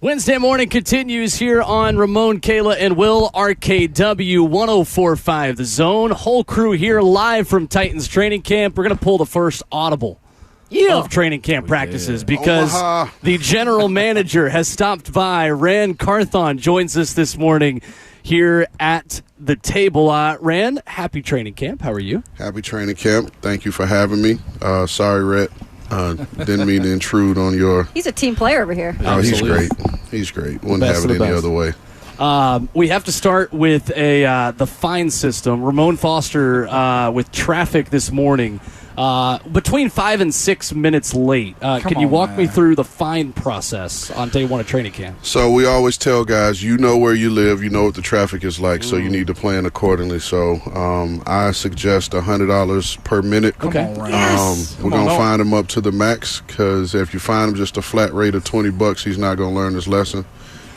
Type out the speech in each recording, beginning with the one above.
Wednesday morning continues here on Ramon, Kayla, and Will, RKW 104.5 The Zone. Whole crew here live from Titans training camp. We're going to pull the first audible of training camp practices because the general manager has stopped by. Rand Carthon joins us this morning here at the table. Rand, happy training camp. How are you? Happy training camp. Thank you for having me. Sorry, Rhett. Didn't mean to intrude on your... He's a team player over here. Oh, he's great. He's great. Wouldn't have it any other way. We have to start with the fine system. Ramon Foster with traffic this morning. Between 5 and 6 minutes late. Can you walk me through the fine process on day one of training camp? So we always tell guys, you know where you live, you know what the traffic is like, so you need to plan accordingly. So I suggest $100 per minute. Okay. We're going to fine him up to the max because if you fine him just a flat rate of $20, he's not going to learn his lesson.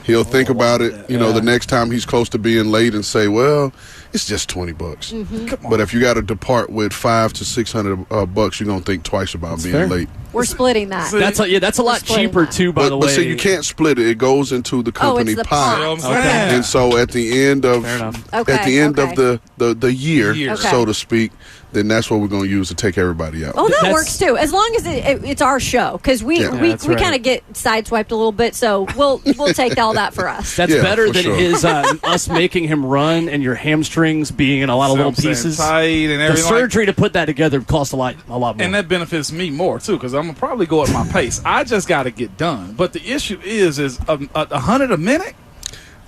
He'll think about it, the next time he's close to being late and say, well, it's just $20. Mm-hmm. But if you got to depart with $500 to $600 you're going to think twice about being late. We're splitting that. That's a lot cheaper, too, by the way. But see, you can't split it. It goes into the company pie. Okay. And so at the end of of the year, so to speak, then that's what we're going to use to take everybody out. Oh, that works too, as long as it's our show, because we kind of get sideswiped a little bit, so we'll take all that for us. That's better than his us making him run and your hamstrings being in a lot of little pieces. Tight and everything. The surgery to put that together costs a lot more. And that benefits me more too, because I'm gonna probably go at my pace. I just got to get done. But the issue is $100 a minute.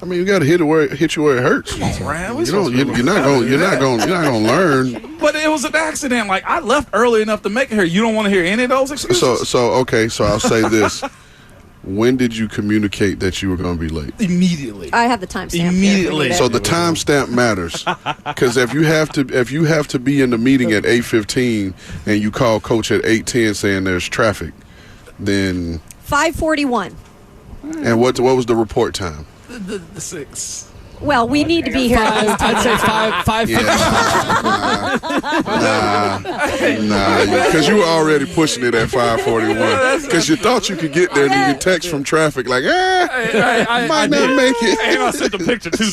I mean, you got to hit you where it hurts. Come on, Ryan. You're not going to learn. But it was an accident. Like, I left early enough to make it here. You don't want to hear any of those excuses. So I'll say this. When did you communicate that you were going to be late? Immediately. I have the timestamp. Immediately. So the timestamp matters, because if you have to be in the meeting at 8:15 and you call coach at 8:10 saying there's traffic, then 5:41. And what was the report time? The 6. Well, we need to be here. I'd say 5. Nah, because you were already pushing it at 5:41. Because you thought you could get there, and you could text from traffic like, I might not make it. And I sent the picture too. He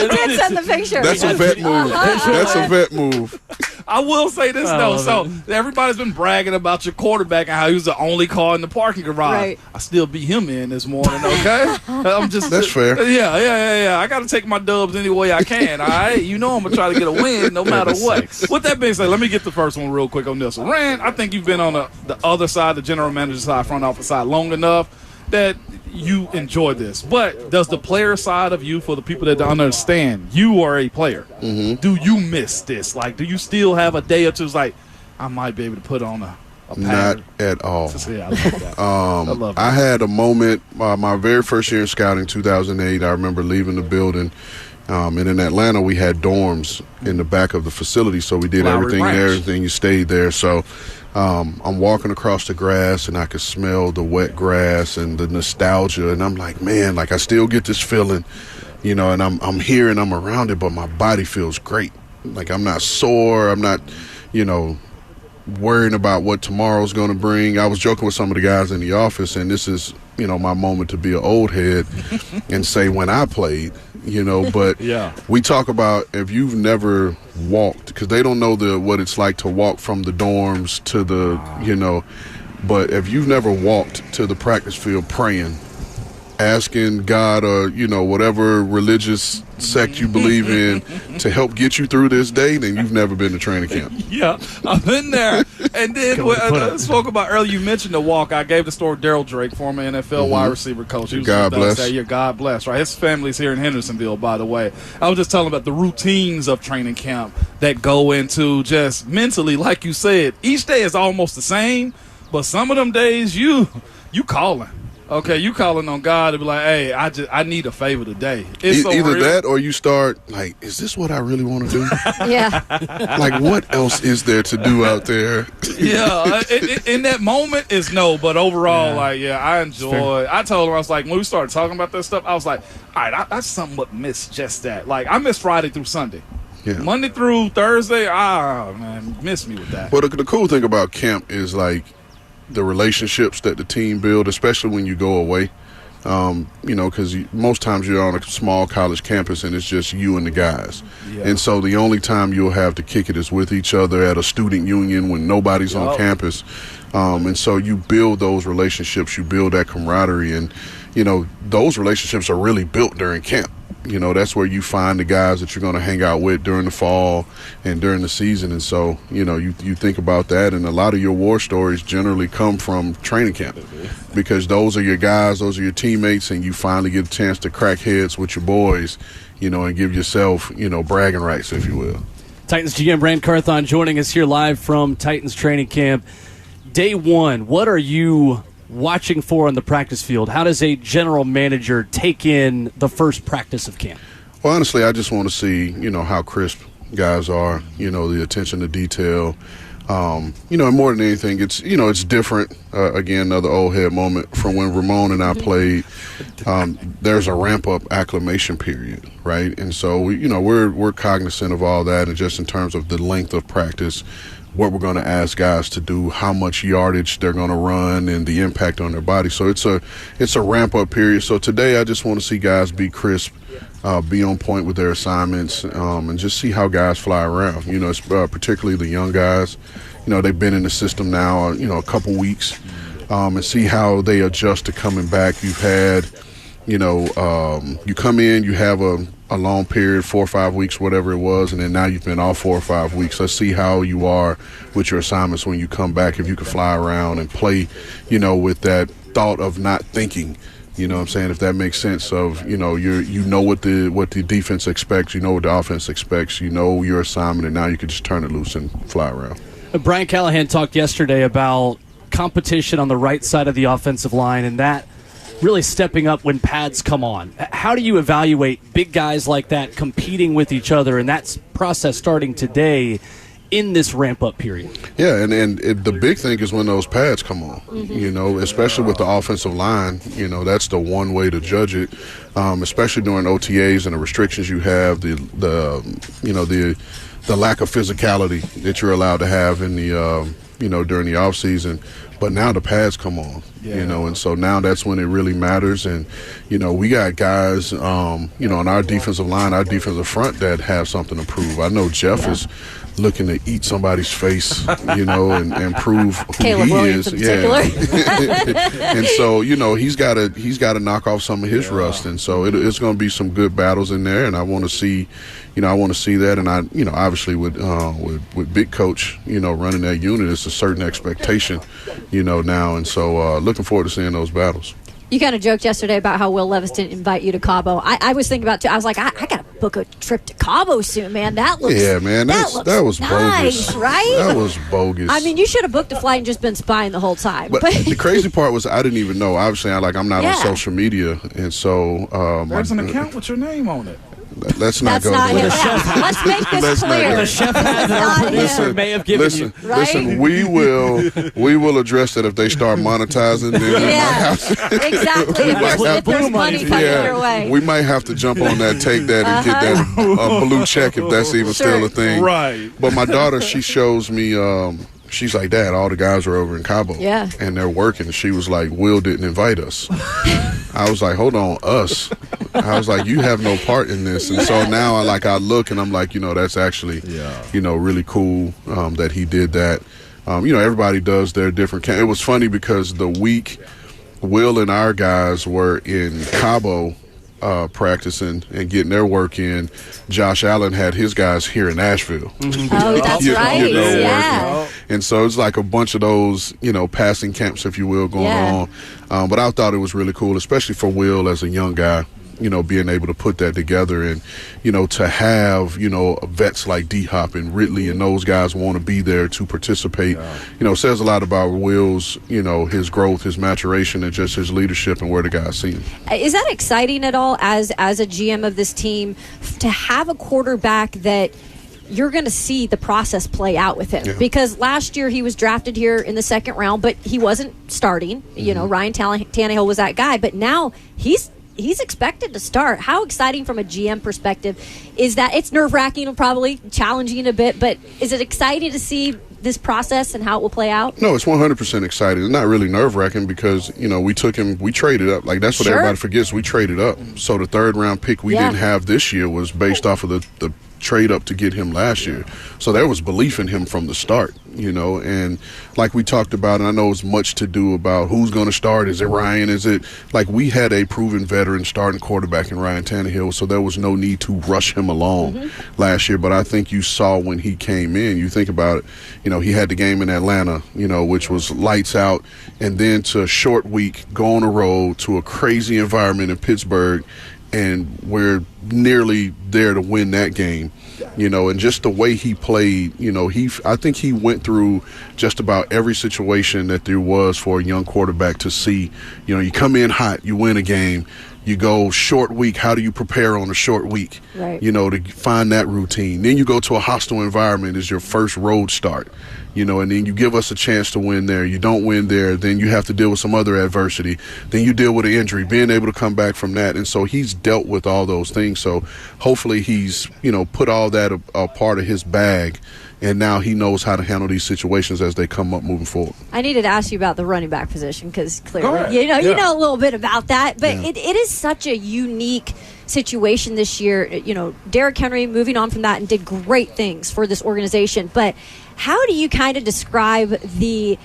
did send the picture. That's a vet move. That's a vet move. I will say this though. So everybody's been bragging about your quarterback and how he was the only car in the parking garage. Right. I still beat him in this morning. Okay, That's fair. Yeah. I got to take my dubs any way I can. All right, I'm gonna try to get a win no matter what. With that being said, let me get the first one real quick on this. Rand, I think you've been on the other side, the general manager side, front office side, long enough that you enjoy this. But does the player side of you, for the people that don't understand, you are a player. Mm-hmm. Do you miss this? Like, do you still have a day or two? It's like, I might be able to put on a pattern. Not at all. Yeah, I love that. I love that. I had a moment, my very first year in scouting, 2008. I remember leaving the building. And in Atlanta, we had dorms in the back of the facility, so we did everything there. You stayed there. So I'm walking across the grass, and I could smell the wet grass and the nostalgia. And I'm like, man, like I still get this feeling, and I'm here and I'm around it, but my body feels great. Like I'm not sore. I'm not, worrying about what tomorrow's going to bring. I was joking with some of the guys in the office, and this is, my moment to be an old head and say when I played, but we talk about if you've never walked, because they don't know what it's like to walk from the dorms to the, but if you've never walked to the practice field praying, asking God or, whatever religious sect you believe in to help get you through this day, then you've never been to training camp. Yeah, I've been there. And then I spoke about earlier, you mentioned the walk. I gave the story of Daryl Drake, former NFL wide receiver coach. He was God bless. God bless, right? His family's here in Hendersonville, by the way. I was just telling about the routines of training camp that go into just mentally, like you said, each day is almost the same, but some of them days you calling. Okay, you calling on God to be like, hey, I need a favor today. It's either that or you start like, is this what I really want to do? Yeah. Like, what else is there to do out there? Yeah, in that moment, it's no. But overall, I enjoy. I told him, I was like, when we started talking about that stuff, I was like, all right, I somewhat missed just that. Like, I missed Friday through Sunday. Yeah. Monday through Thursday, man, miss me with that. Well, the cool thing about camp is, like, the relationships that the team build, especially when you go away. Because most times you're on a small college campus and it's just you and the guys. Yeah. And so the only time you'll have to kick it is with each other at a student union when nobody's on campus. And so you build those relationships, you build that camaraderie, and, those relationships are really built during camp. That's where you find the guys that you're going to hang out with during the fall and during the season. And so, you think about that, and a lot of your war stories generally come from training camp because those are your guys, those are your teammates, and you finally get a chance to crack heads with your boys, and give yourself, bragging rights, if you will. Titans GM Bryan Carthon joining us here live from Titans training camp. Day one, what are you watching for on the practice field? How does a general manager take in the first practice of camp? Well, honestly, I just want to see, how crisp guys are, the attention to detail. And more than anything, it's different. Again, another old head moment from when Ramon and I played. There's a ramp-up acclimation period, right? And so, we're cognizant of all that, and just in terms of the length of practice, what we're going to ask guys to do, how much yardage they're going to run, and the impact on their body. So it's a ramp-up period. So today I just want to see guys be crisp, be on point with their assignments, and just see how guys fly around. It's particularly the young guys. They've been in the system now, a couple weeks, and see how they adjust to coming back. You've had, you come in, you have a long period, 4 or 5 weeks, whatever it was, and then now you've been off 4 or 5 weeks. Let's see how you are with your assignments when you come back, if you can fly around and play, with that thought of not thinking, what I'm saying, if that makes sense of, what the defense expects, what the offense expects, your assignment, and now you can just turn it loose and fly around. Brian Callahan talked yesterday about competition on the right side of the offensive line, and that really stepping up when pads come on. How do you evaluate big guys like that competing with each other, and that process starting today in this ramp-up period? Yeah, and the big thing is when those pads come on, especially with the offensive line, that's the one way to judge it, especially during OTAs and the restrictions you have, the lack of physicality that you're allowed to have in the, during the off season. But now the pads come on, and so now that's when it really matters. And, we got guys, on our defensive line, our defensive front that have something to prove. I know Jeff is looking to eat somebody's face, and prove who Caleb he Williams is. In particular. And so, he's got to knock off some of his rust. And so it's going to be some good battles in there. And I want to see, that. And I, obviously with big coach, running that unit, it's a certain expectation, now. And so looking forward to seeing those battles. You kind of joked yesterday about how Will Levis didn't invite you to Cabo. I was thinking about, too. I was like, I got to book a trip to Cabo soon, man. That looks that was nice, bogus. right? That was bogus. I mean, you should have booked a flight and just been spying the whole time. But the crazy part was I didn't even know. Obviously, I'm not on social media, and so there's an account with your name on it. Let's not go not there. Let's make this clear. The chef hat that our producer may have given you. Right? Listen, we will address that if they start monetizing. Then we might have to, exactly. If there's money coming your way. We might have to jump on that, take that, and get that blue check if that's even still a thing. Right. But my daughter, she shows me. She's like, Dad, all the guys are over in Cabo. Yeah. And they're working. She was like, Will didn't invite us. I was like, hold on, us. I was like, you have no part in this. And so now I look and I'm like, that's actually, really cool that he did that. Everybody does their different It was funny because the week Will and our guys were in Cabo practicing and getting their work in, Josh Allen had his guys here in Nashville. Mm-hmm. Oh, that's right. Yeah. And so it's like a bunch of those, passing camps, if you will, going on. But I thought it was really cool, especially for Will as a young guy, being able to put that together and, to have, vets like D-Hop and Ridley and those guys want to be there to participate, says a lot about Will's, his growth, his maturation, and just his leadership and where the guys see him. Is that exciting at all as a GM of this team to have a quarterback that you're going to see the process play out with him? Because last year he was drafted here in the second round, but he wasn't starting. Ryan Tannehill was that guy, but now he's he's expected to start. How exciting from a GM perspective is that? It's nerve-wracking and probably challenging a bit, but is it exciting to see this process and how it will play out? No, it's 100% exciting. It's not really nerve-wracking because, we took him, we traded up. Like, that's what everybody forgets. We traded up. So the third-round pick we didn't have this year was based off of the trade up to get him last year. So there was belief in him from the start, and like we talked about, and I know it's much to do about who's going to start. Is it Ryan? Is it like we had a proven veteran starting quarterback in Ryan Tannehill, so there was no need to rush him along last year. But I think you saw when he came in, you think about it, he had the game in Atlanta, which was lights out, and then to a short week, go on the road to a crazy environment in Pittsburgh, and we're nearly there to win that game, and just the way he played, I think he went through just about every situation that there was for a young quarterback to see. You come in hot, you win a game, you go short week, how do you prepare on a short week, right. To find that routine. Then you go to a hostile environment as your first road start, and then you give us a chance to win there. You don't win there, then you have to deal with some other adversity. Then you deal with an injury, being able to come back from that. And so he's dealt with all those things. So hopefully he's, put all that a part of his bag, and now he knows how to handle these situations as they come up moving forward. I needed to ask you about the running back position because clearly you know a little bit about that. But it is such a unique situation this year. Derrick Henry moving on from that and did great things for this organization. But how do you kind of describe the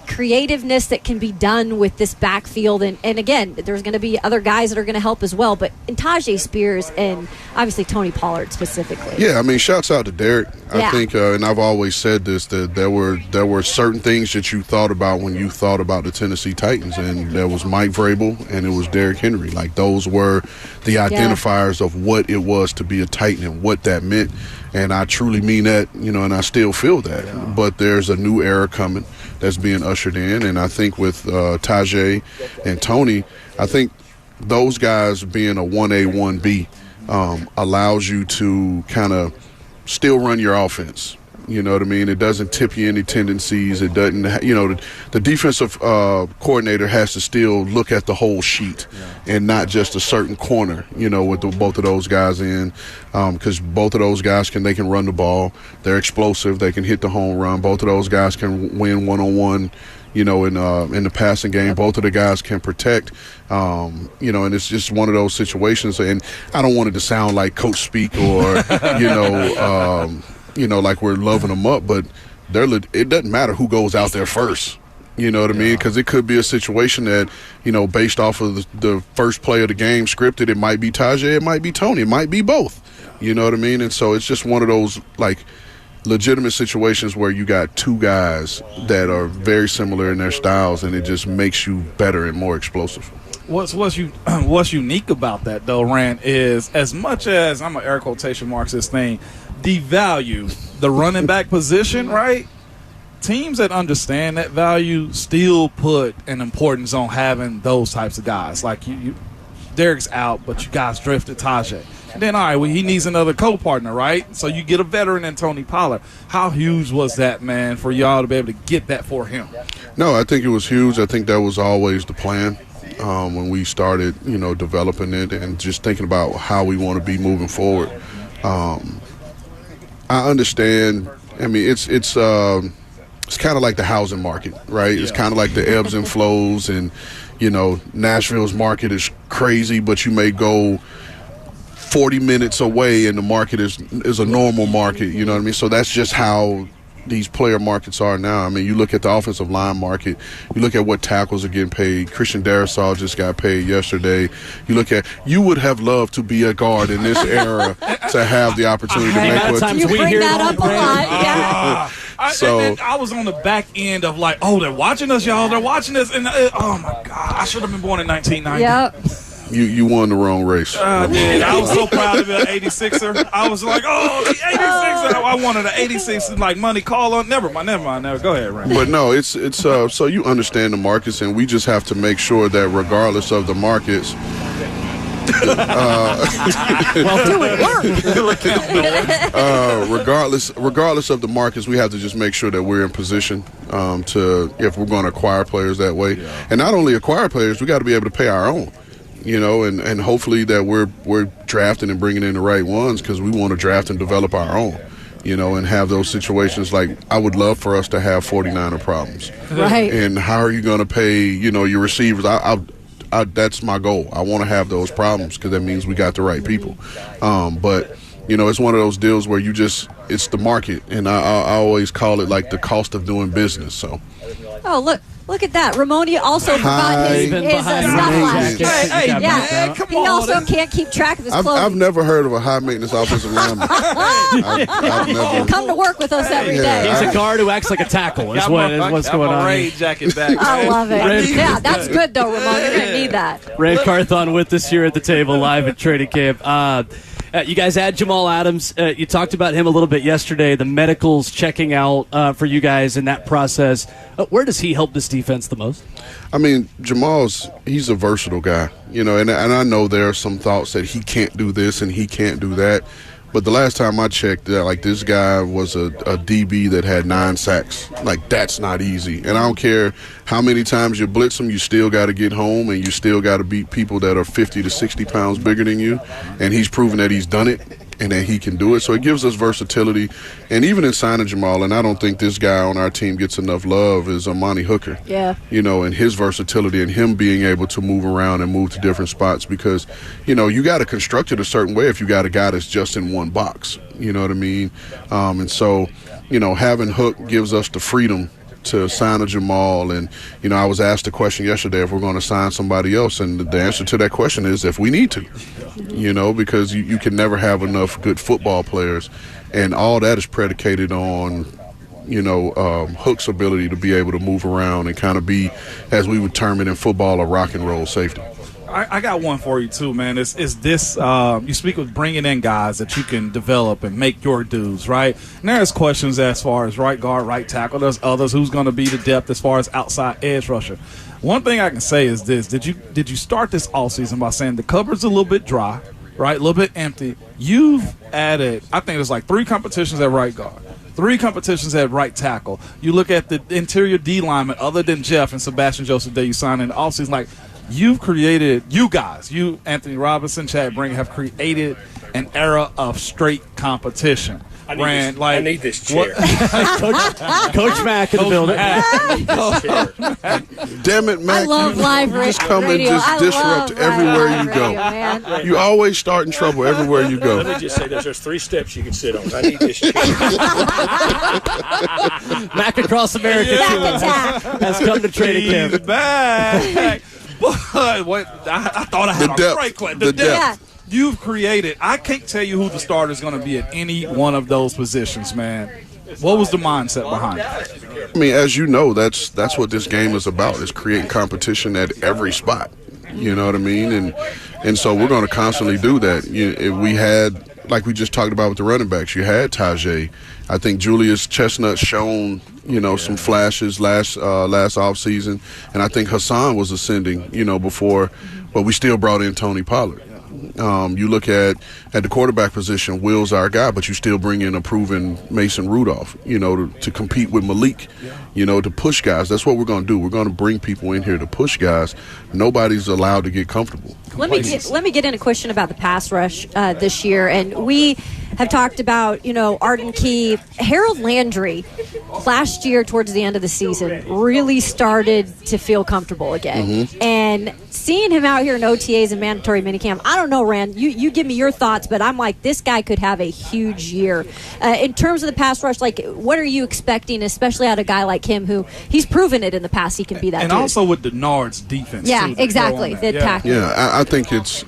creativeness that can be done with this backfield? And again, there's going to be other guys that are going to help as well, but in Tajay Spears and obviously Tony Pollard specifically. Yeah, I mean, shouts out to Derrick. I think, and I've always said this, that there were certain things that you thought about when you thought about the Tennessee Titans, and there was Mike Vrabel and it was Derrick Henry. Like, those were the identifiers of what it was to be a Titan and what that meant. And I truly mean that, and I still feel that. Yeah. But there's a new era coming that's being ushered in. And I think with Tajay and Tony, I think those guys being a 1A, 1B allows you to kind of still run your offense. You know what I mean? It doesn't tip you any tendencies. It doesn't, the defensive coordinator has to still look at the whole sheet and not just a certain corner, with both of those guys in, because both of those guys they can run the ball. They're explosive. They can hit the home run. Both of those guys can win one-on-one, in the passing game. Both of the guys can protect, and it's just one of those situations. And I don't want it to sound like coach speak or, like we're loving them up, but it doesn't matter who goes out there first. You know what I mean? Because it could be a situation that, based off of the first play of the game scripted, it might be Tajay, it might be Tony, it might be both. You know what I mean? And so it's just one of those, legitimate situations where you got two guys that are very similar in their styles, and it just makes you better and more explosive. What's unique about that, though, Rand, is as much as I'm an air quotation marks this thing, devalue the running back position, right? Teams that understand that value still put an importance on having those types of guys. Like Derrick's out, but you guys drifted Tajay. And then, all right, he needs another co-partner, right? So you get a veteran in Tony Pollard. How huge was that, man, for y'all to be able to get that for him? No, I think it was huge. I think that was always the plan when we started, developing it and just thinking about how we want to be moving forward. I understand. I mean, it's kind of like the housing market, right? Yeah. It's kind of like the ebbs and flows, and Nashville's market is crazy, but you may go 40 minutes away and the market is a normal market. You know what I mean? So that's just how these player markets are now. I mean, you look at the offensive line market, you look at what tackles are getting paid. Christian Darrisaw just got paid yesterday. You would have loved to be a guard in this era to have the opportunity to make what you bring that up a lot. Yeah. I was on the back end of they're watching us, y'all. They're watching us, and oh my God, I should have been born in 1990. Yep. You won the wrong race. I was so proud to be an 86er. I was like, the 86er. I wanted an 86 money call on. Never mind. Go ahead, Ryan. But no, it's so you understand the markets, and we just have to make sure that regardless of the markets. Regardless of the markets, we have to just make sure that we're in position if we're going to acquire players that way. Yeah. And not only acquire players, we got to be able to pay our own. and hopefully that we're drafting and bringing in the right ones because we want to draft and develop our own. And have those situations like I would love for us to have 49er problems. Right. And how are you going to pay, your receivers? That's my goal. I want to have those problems because that means we got the right people. But, it's one of those deals where it's the market. And I always call it like the cost of doing business. So. Oh, Look at that. Ramoni also forgot his stuff last year. Hey, yeah. come he on. also can't keep track of his clothing. I've never heard of a high-maintenance offensive lineman. I've never. Come to work with us every day. He's a guard who acts like a tackle is what's going on. Raid jacket back. I love it. Yeah, that's good, though, Ramon. You're going to need that. Rand Carthon with us here at the table live at training camp. You guys had Jamal Adams. You talked about him a little bit yesterday, the medicals checking out for you guys in that process. Where does he help this defense the most? I mean, he's a versatile guy, and I know there are some thoughts that he can't do this and he can't do that. But the last time I checked, this guy was a DB that had 9 sacks. That's not easy. And I don't care how many times you blitz him, you still got to get home and you still got to beat people that are 50 to 60 pounds bigger than you. And he's proven that he's done it and that he can do it. So it gives us versatility. And even in signing Jamal, and I don't think this guy on our team gets enough love, is Amani Hooker. Yeah. And his versatility and him being able to move around and move to different spots because, you got to construct it a certain way if you got a guy that's just in one box. You know what I mean? And so, having Hook gives us the freedom to sign a Jamal. And, I was asked a question yesterday if we're going to sign somebody else. And the answer to that question is if we need to, because you can never have enough good football players. And all that is predicated on, Hook's ability to be able to move around and kind of be, as we would term it in football, a rock and roll safety. I got one for you too, man. Is this you speak of bringing in guys that you can develop and make your dudes, right? And there's questions as far as right guard, right tackle. There's others who's going to be the depth as far as outside edge rusher. One thing I can say is this: did you start this offseason by saying the cupboard's a little bit dry, right? A little bit empty. You've added, I think there's 3 competitions at right guard. 3 competitions at right tackle. You look at the interior D lineman, other than Jeff and Sebastian Joseph that you signed in the offseason, you've created, you, Anthony Robinson, Chad Bring, have created an era of straight competition. I need this chair. Coach Mack in the building. Damn it, Mac. I love live radio. Just come and just disrupt everywhere you go. Man. You always start in trouble everywhere you go. Let me just say there's 3 steps you can sit on. I need this chair. Mac across America has come to training camp. He's back. What? I thought I had a straight question. The depth. You've created. I can't tell you who the starter is going to be at any one of those positions, man. What was the mindset behind it? I mean, as you know, that's what this game is about, is creating competition at every spot. You know what I mean? And so we're going to constantly do that. If we had, like we just talked about with the running backs, you had Tajay. I think Julius Chestnut shown, some flashes last offseason. And I think Hassan was ascending, before, but we still brought in Tony Pollard. You look at the quarterback position, Will's our guy, but you still bring in a proven Mason Rudolph, to compete with Malik, to push guys. That's what we're going to do. We're going to bring people in here to push guys. Nobody's allowed to get comfortable. Let me get in a question about the pass rush this year. And we have talked about, Arden Key. Harold Landry last year towards the end of the season really started to feel comfortable again. Mm-hmm. And seeing him out here in OTAs and mandatory minicamp, I don't know, Rand, you give me your thoughts, but I'm like, this guy could have a huge year. In terms of the pass rush, what are you expecting, especially out of a guy like him who he's proven it in the past he can be that and dude. Also with Denard's defense. Yeah, too, exactly. The tackle. Yeah, I think it's,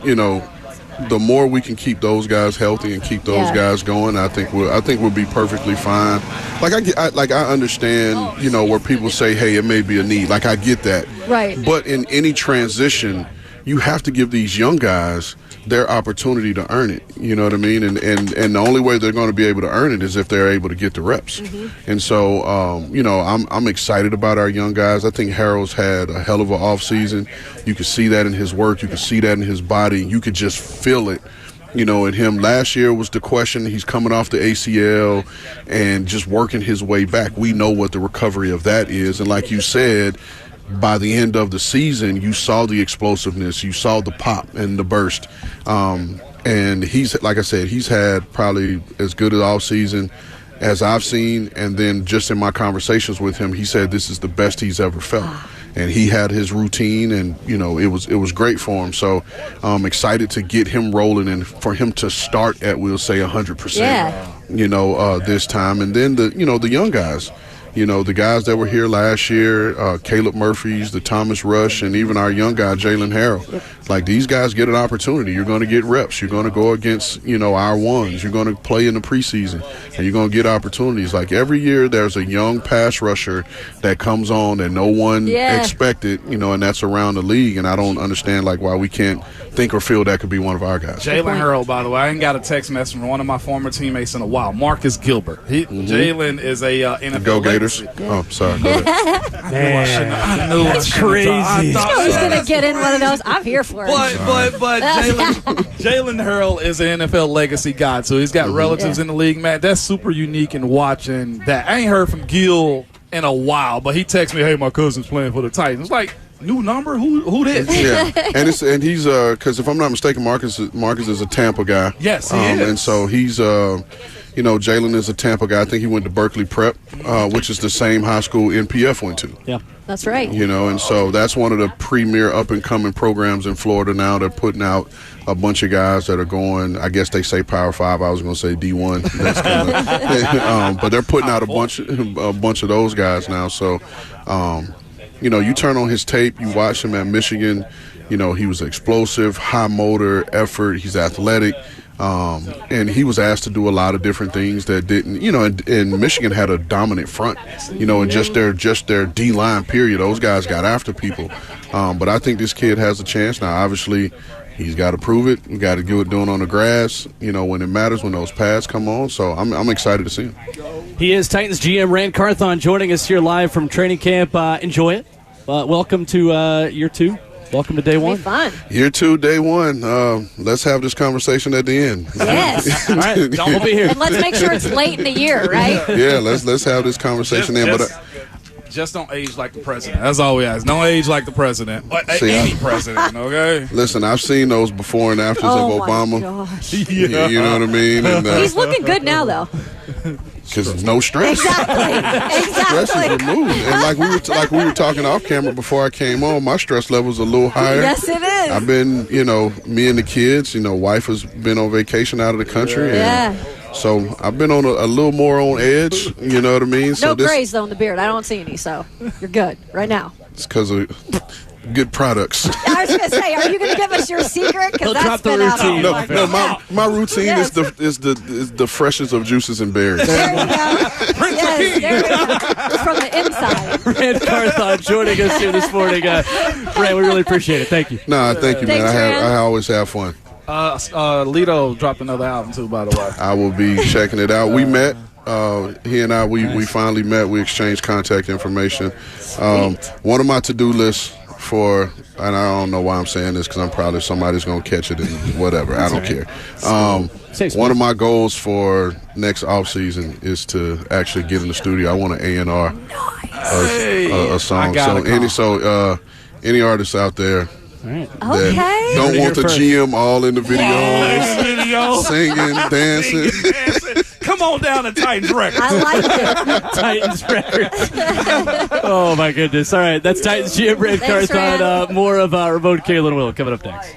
the more we can keep those guys healthy and keep those guys going, I think we'll be perfectly fine. I understand, where people say, hey, it may be a need. I get that. Right. But in any transition, you have to give these young guys their opportunity to earn it. You know what I mean? And the only way they're going to be able to earn it is if they're able to get the reps. Mm-hmm. And so, I'm excited about our young guys. I think Harold's had a hell of an offseason. You could see that in his work. You could see that in his body. You could just feel it. In him. Last year was the question. He's coming off the ACL and just working his way back. We know what the recovery of that is. And like you said, by the end of the season, you saw the explosiveness, you saw the pop and the burst. And he's, like I said, he's had probably as good an off season as I've seen. And then just in my conversations with him, he said this is the best he's ever felt. And he had his routine, and it was great for him. So I'm excited to get him rolling and for him to start at, we'll say, 100%. This time, and then the young guys. The guys that were here last year, Caleb Murphy's, the Thomas Rush, and even our young guy, Jalen Harrell. Yep. Like, these guys get an opportunity. You're going to get reps. You're going to go against, our ones. You're going to play in the preseason, and you're going to get opportunities. Like, every year there's a young pass rusher that comes on that no one expected, and that's around the league. And I don't understand, like, why we can't think or feel that could be one of our guys. Jalen Harrell, by the way, I ain't got a text message from one of my former teammates in a while. Marcus Gilbert. Jalen is a NFL Go Gators. Oh, sorry. Go ahead. Man, I knew that's crazy. He's going to get in one of those. I'm here for it. But Jalen Harrell is an NFL legacy guy, so he's got relatives in the league, man. That's super unique in watching that. I ain't heard from Gil in a while, but he texted me, hey, my cousin's playing for the Titans. Like, new number? Who this? Yeah, and he's because if I'm not mistaken, Marcus is a Tampa guy. Yes, he is. And so he's Jalen is a Tampa guy. I think he went to Berkeley Prep, which is the same high school NPF went to. Yeah, that's right. And so that's one of the premier up and coming programs in Florida now. They're putting out a bunch of guys that are going. I guess they say Power 5. I was going to say D1. That's kinda, but they're putting out a bunch of those guys now. So. You turn on his tape, you watch him at Michigan, he was explosive, high motor, effort, he's athletic, and he was asked to do a lot of different things that didn't, and Michigan had a dominant front, and just their D-line period. Those guys got after people. But I think this kid has a chance. Now, obviously, he's got to prove it. You got to do it doing on the grass, when it matters, when those pads come on. So I'm excited to see him. He is Titans GM Rand Carthon joining us here live from training camp. Enjoy it. Welcome to year 2. Welcome to day 1. It'll be fun. Year 2, day 1. Let's have this conversation at the end. Yes. All right. We'll be here. And let's make sure it's late in the year, right? Yeah, let's have this conversation then. Just don't age like the president. That's all we ask. Don't age like the president. Any president, okay? Listen, I've seen those before and afters of Obama. Gosh. Yeah. You know what I mean? And, he's looking good now, though. Because no stress. Exactly. Stress is removed. And like we were talking off camera before I came on, my stress level's a little higher. Yes, it is. I've been, me and the kids, wife has been on vacation out of the country. Yeah. And so I've been on a little more on edge, you know what I mean? No grays, though, in the beard. I don't see any, so you're good right now. It's because of good products. I was going to say, are you going to give us your secret? Because that's been out all my routine is the freshest of juices and berries. There you go. Yes, there you go. From the inside. Rand Carthon joining us here this morning. Bryan, we really appreciate it. Thank you. No, thank you, man. Thanks, I always have fun. Lido dropped another album, too, by the way. I will be checking it out. We met. He and I, we finally met. We exchanged contact information. One of my to-do lists and I don't know why I'm saying this because I'm probably somebody's going to catch it and whatever. I don't care. One of my goals for next off season is to actually get in the studio. I want to A&R a song. Any artists out there that don't want the GM all in the video, singing, dancing. Come on down to Titans Records. I like it. Titans Records. Oh, my goodness. All right, that's Titans GM Rand Carthon. More of Ramon, Kayla, and Will coming up next.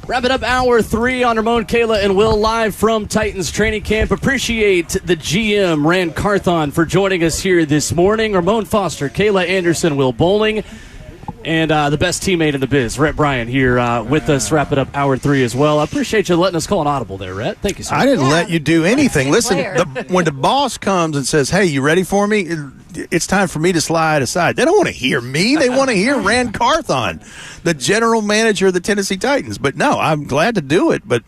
Wrapping up hour 3 on Ramon, Kayla, and Will live from Titans training camp. Appreciate the GM, Rand Carthon, for joining us here this morning. Ramon Foster, Kayla Anderson, Will Bowling, and the best teammate in the biz, Rhett Bryan, here with us, wrapping up hour 3 as well. I appreciate you letting us call an audible there, Rhett. Thank you, sir. I didn't let you do anything. Listen, when the boss comes and says, hey, you ready for me? It's time for me to slide aside. They don't want to hear me. They want to hear Rand Carthon, the general manager of the Tennessee Titans. But no, I'm glad to do it. But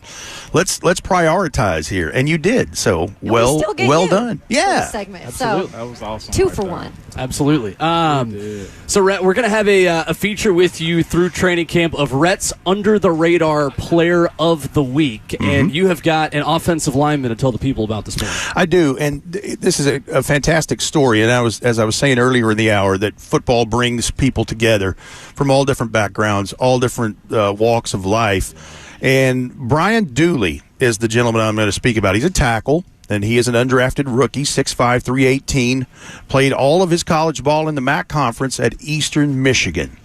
let's prioritize here, and you did. So well done. Yeah, segment. Absolutely. So That was awesome. 2 for 1. Absolutely. So, Rhett, we're going to have a feature with you through training camp of Rhett's Under the Radar Player of the Week, and you have got an offensive lineman to tell the people about this morning. I do, and this is a fantastic story. And as I was saying earlier in the hour, that football brings people together from all different backgrounds, all different walks of life. And Bryan Dooley is the gentleman I'm going to speak about. He's a tackle, and he is an undrafted rookie, 6'5", 318, played all of his college ball in the MAC conference at Eastern Michigan.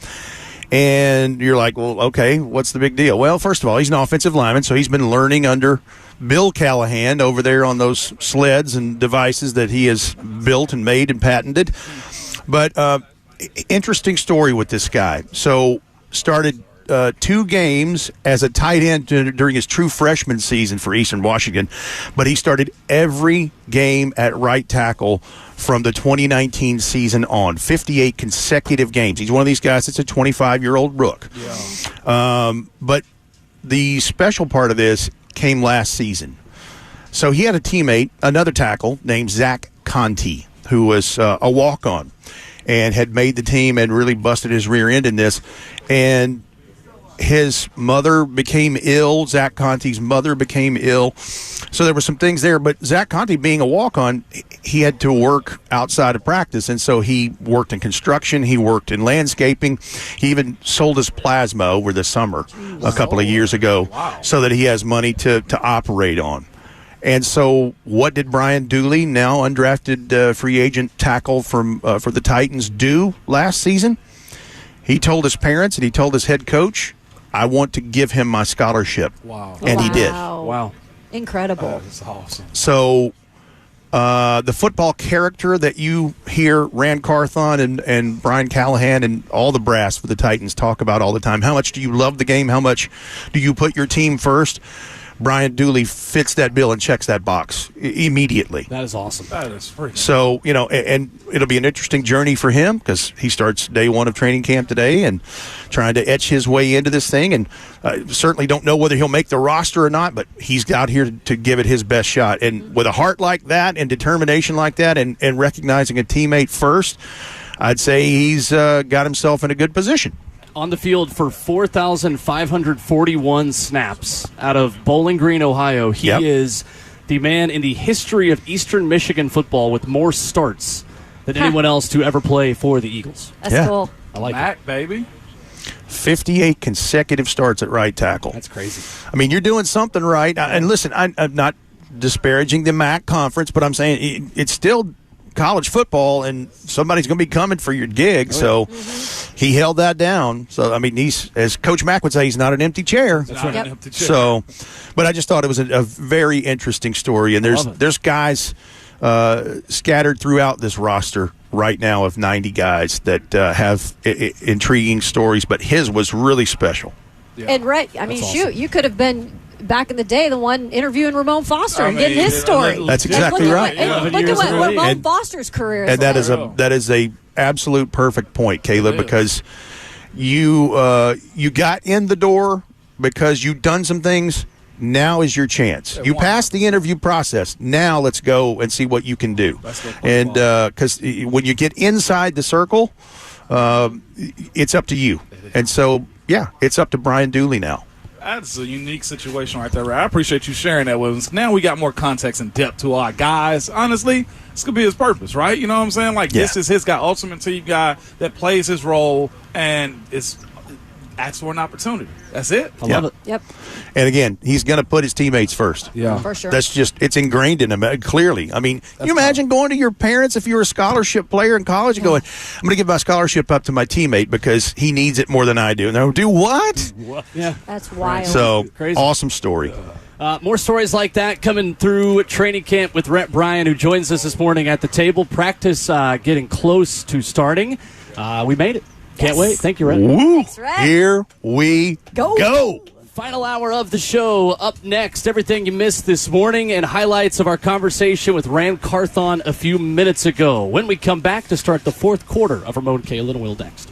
And you're like, well, okay, what's the big deal? Well, first of all, he's an offensive lineman, so he's been learning under Bill Callahan over there on those sleds and devices that he has built and made and patented. But interesting story with this guy. So started 2 games as a tight end during his true freshman season for Eastern Washington, but he started every game at right tackle from the 2019 season on, 58 consecutive games. He's one of these guys that's a 25-year-old rook. Yeah. But the special part of this came last season. So he had a teammate, another tackle, named Zach Conti, who was a walk-on and had made the team and really busted his rear end in this. And his mother became ill. Zach Conti's mother became ill. So there were some things there. But Zach Conti, being a walk-on, he had to work outside of practice. And so he worked in construction. He worked in landscaping. He even sold his plasma over the summer a couple of years ago so that he has money to operate on. And so what did Bryan Dooley, now undrafted free agent tackle for the Titans, do last season? He told his parents and he told his head coach, I want to give him my scholarship. Wow. And he did. Wow. Incredible. That's awesome. So the football character that you hear Rand Carthon and Brian Callahan and all the brass for the Titans talk about all the time, how much do you love the game? How much do you put your team first? Bryan Dooley fits that bill and checks that box immediately. That is awesome. That is freaking. So, and it'll be an interesting journey for him because he starts day 1 of training camp today and trying to etch his way into this thing. And certainly don't know whether he'll make the roster or not, but he's out here to give it his best shot. And with a heart like that and determination like that and recognizing a teammate first, I'd say he's got himself in a good position. On the field for 4,541 snaps out of Bowling Green, Ohio. He is the man in the history of Eastern Michigan football with more starts than anyone else to ever play for the Eagles. That's cool. I like Mac, it. baby. 58 consecutive starts at right tackle. That's crazy. I mean, you're doing something right. And listen, I'm not disparaging the MAC conference, but I'm saying it's still college football, and somebody's going to be coming for your gig. So he held that down. So, I mean, he's, as Coach Mack would say, he's not an empty chair. That's right. An empty chair. So, but I just thought it was a very interesting story. And there's guys scattered throughout this roster right now of 90 guys that have intriguing stories, but his was really special. Yeah. And Rhett, I mean, shoot, you could have been back in the day the one interviewing Ramon Foster and getting his story. That's exactly right. Look at what Ramon Foster's career is. And that is a absolute perfect point, Caleb, because you got in the door because you've done some things. Now is your chance. You passed the interview process. Now let's go and see what you can do. And because when you get inside the circle, it's up to you. And so, yeah, it's up to Bryan Dooley now. That's a unique situation right there, Ray. I appreciate you sharing that with us. Now we got more context and depth to our guys. Honestly, this could be his purpose, right? You know what I'm saying? Like, this is his guy, ultimate team guy that plays his role, and it's ask for an opportunity. That's it. I love it. Yep. And again, he's going to put his teammates first. Yeah. For sure. That's just, it's ingrained in him, clearly. I mean, can you imagine going to your parents if you were a scholarship player in college and going, I'm going to give my scholarship up to my teammate because he needs it more than I do. And they'll do what? Yeah. That's wild. So, Crazy. awesome story. More stories like that coming through training camp with Rhett Bryan, who joins us this morning at the table. Practice getting close to starting. We made it. Can't wait. Thank you, Rhett. Woo! Thanks, Rhett. Here we go. Final hour of the show. Up next, everything you missed this morning and highlights of our conversation with Rand Carthon a few minutes ago. When we come back to start the fourth quarter of Ramon, Kayla, and Will next.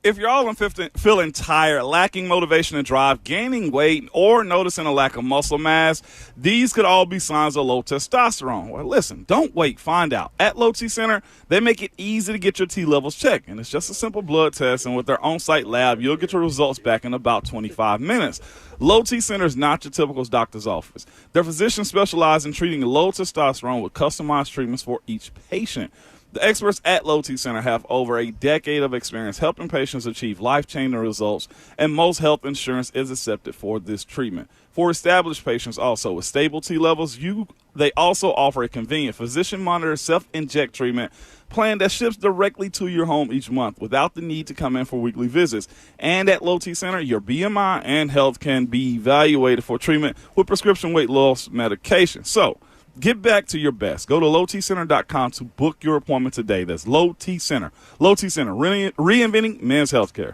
If you're all feeling tired, lacking motivation and drive, gaining weight, or noticing a lack of muscle mass, these could all be signs of low testosterone. Well, listen, don't wait. Find out. At Low T Center, they make it easy to get your T levels checked, and it's just a simple blood test, and with their on-site lab, you'll get your results back in about 25 minutes. Low T Center is not your typical doctor's office. Their physicians specialize in treating low testosterone with customized treatments for each patient. The experts at Low T Center have over a decade of experience helping patients achieve life-changing results, and most health insurance is accepted for this treatment. For established patients also with stable T levels, they also offer a convenient physician-monitored self-inject treatment plan that ships directly to your home each month without the need to come in for weekly visits. And at Low T Center, your BMI and health can be evaluated for treatment with prescription weight loss medication. So, get back to your best. Go to lowtcenter.com to book your appointment today. That's Low T Center. Low T Center, reinventing men's healthcare.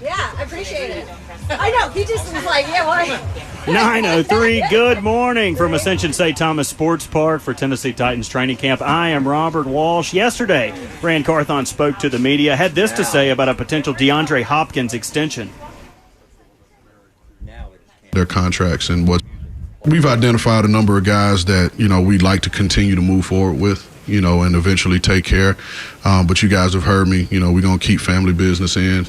Yeah, I appreciate it. I know. He just was like, yeah, why? 9:03, good morning from Ascension St. Thomas Sports Park for Tennessee Titans training camp. I am Robert Walsh. Yesterday, Rand Carthon spoke to the media, had this to say about a potential DeAndre Hopkins extension. Their contracts and what we've identified a number of guys that, we'd like to continue to move forward with, and eventually take care. But you guys have heard me, we're going to keep family business in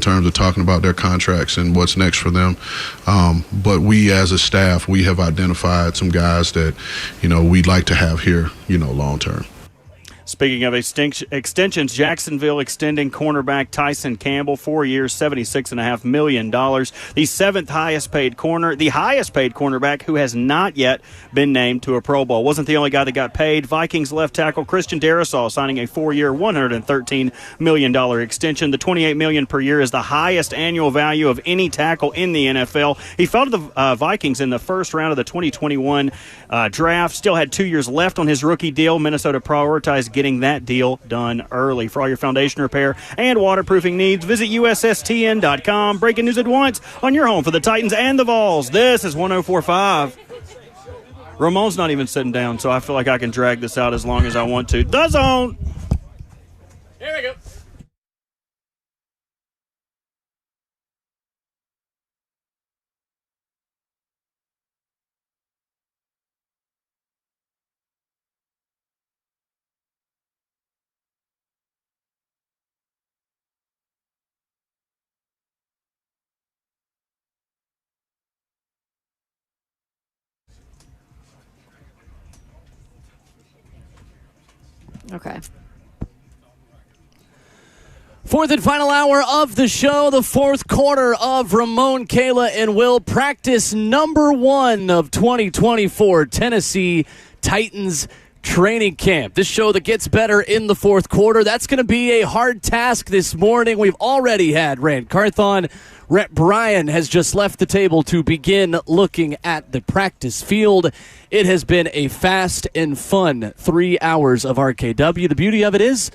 terms of talking about their contracts and what's next for them. But we as a staff, we have identified some guys that, we'd like to have here, long term. Speaking of extensions, Jacksonville extending cornerback Tyson Campbell 4 years, $76.5 million. The seventh highest paid cornerback who has not yet been named to a Pro Bowl. Wasn't the only guy that got paid. Vikings left tackle Christian Darrisaw signing a 4-year, $113 million extension. The $28 million per year is the highest annual value of any tackle in the NFL. He fell to the Vikings in the first round of the 2021 draft. Still had 2 years left on his rookie deal. Minnesota prioritized getting that deal done early. For all your foundation repair and waterproofing needs, visit USSTN.com. Breaking news at once on your home for the Titans and the Vols. This is 104.5. Ramon's not even sitting down, so I feel like I can drag this out as long as I want to. The Zone. Here we go. Okay. Fourth and final hour of the show, the fourth quarter of Ramon, Kayla, and Will. Practice number 1 of 2024 Tennessee Titans training camp. This show that gets better in the fourth quarter. That's going to be a hard task this morning. We've already had Rand Carthon. Rhett Bryan has just left the table to begin looking at the practice field. It has been a fast and fun 3 hours of RKW. The beauty of it is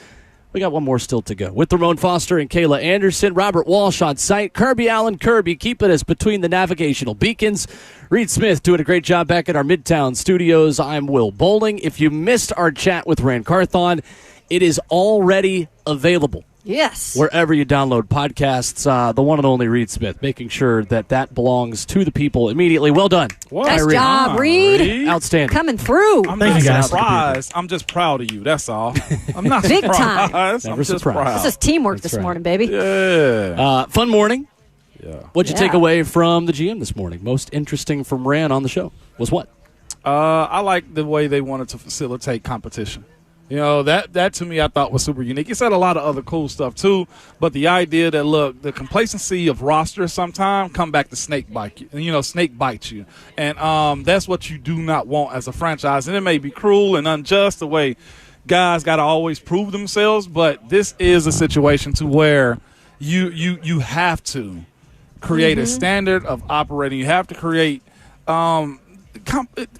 we got one more still to go. With Ramon Foster and Kayla Anderson, Robert Walsh on site, Kirby Allen Kirby keeping us between the navigational beacons. Reed Smith doing a great job back at our Midtown studios. I'm Will Bowling. If you missed our chat with Rand Carthon, it is already available. Yes. Wherever you download podcasts, the one and only Reed Smith, making sure that belongs to the people immediately. Well done. Nice job, Reed. Outstanding. Coming through. I'm not surprised. I'm just proud of you. That's all. I'm not Big surprised. time. Never I'm just surprised. proud. This is teamwork That's this right. morning, baby. Yeah. Fun morning. Yeah. What'd you take away from the GM this morning? Most interesting from Rand on the show was what? I like the way they wanted to facilitate competition. That to me I thought was super unique. He said a lot of other cool stuff too, but the idea that, look, the complacency of rosters sometimes come back to snake bite you. And that's what you do not want as a franchise. And it may be cruel and unjust the way guys got to always prove themselves, but this is a situation to where you have to create a standard of operating. You have to create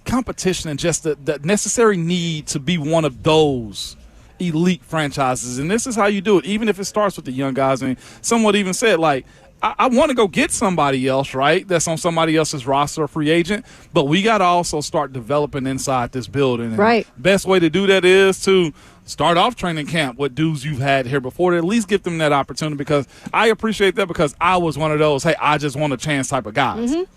competition and just the necessary need to be one of those elite franchises. And this is how you do it, even if it starts with the young guys. I mean, someone even said, like, I want to go get somebody else, right, that's on somebody else's roster, a free agent, but we got to also start developing inside this building. And right. Best way to do that is to start off training camp with dudes you've had here before, to at least give them that opportunity, because I appreciate that, because I was one of those, hey, I just want a chance type of guys. Mm-hmm.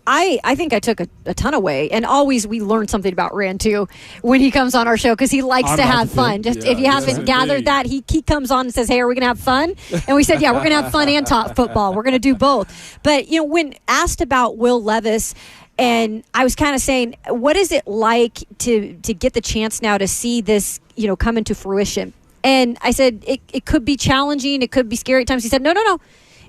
I think I took a ton away, and always we learn something about Rand too when he comes on our show, because he likes to have fun. Just if you haven't gathered that, he comes on and says, "Hey, are we going to have fun?" And we said, "Yeah, we're going to have fun and talk football. We're going to do both." But when asked about Will Levis, and I was kind of saying, what is it like to get the chance now to see this come into fruition? And I said it could be challenging, it could be scary at times. He said, no.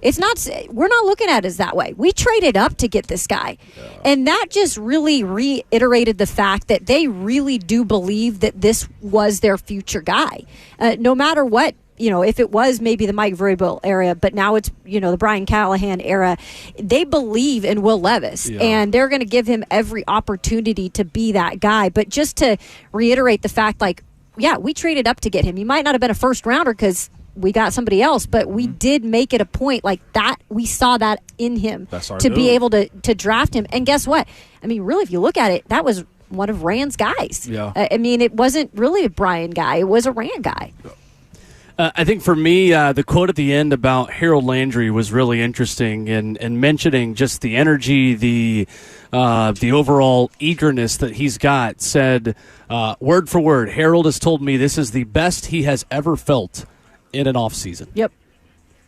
It's not. We're not looking at it as that way. We traded up to get this guy. Yeah. And that just really reiterated the fact that they really do believe that this was their future guy. No matter what, if it was maybe the Mike Vrabel era, but now it's, the Brian Callahan era, they believe in Will Levis. Yeah. And they're going to give him every opportunity to be that guy. But just to reiterate the fact, we traded up to get him. He might not have been a first rounder because we got somebody else, but we did make it a point like that. We saw that in him to be able to draft him. And guess what? I mean, really, if you look at it, that was one of Rand's guys. Yeah. I mean, it wasn't really a Bryan guy. It was a Rand guy. I think for me, the quote at the end about Harold Landry was really interesting, and mentioning just the energy, the overall eagerness that he's got. Said, word for word, Harold has told me this is the best he has ever felt in an off season. Yep.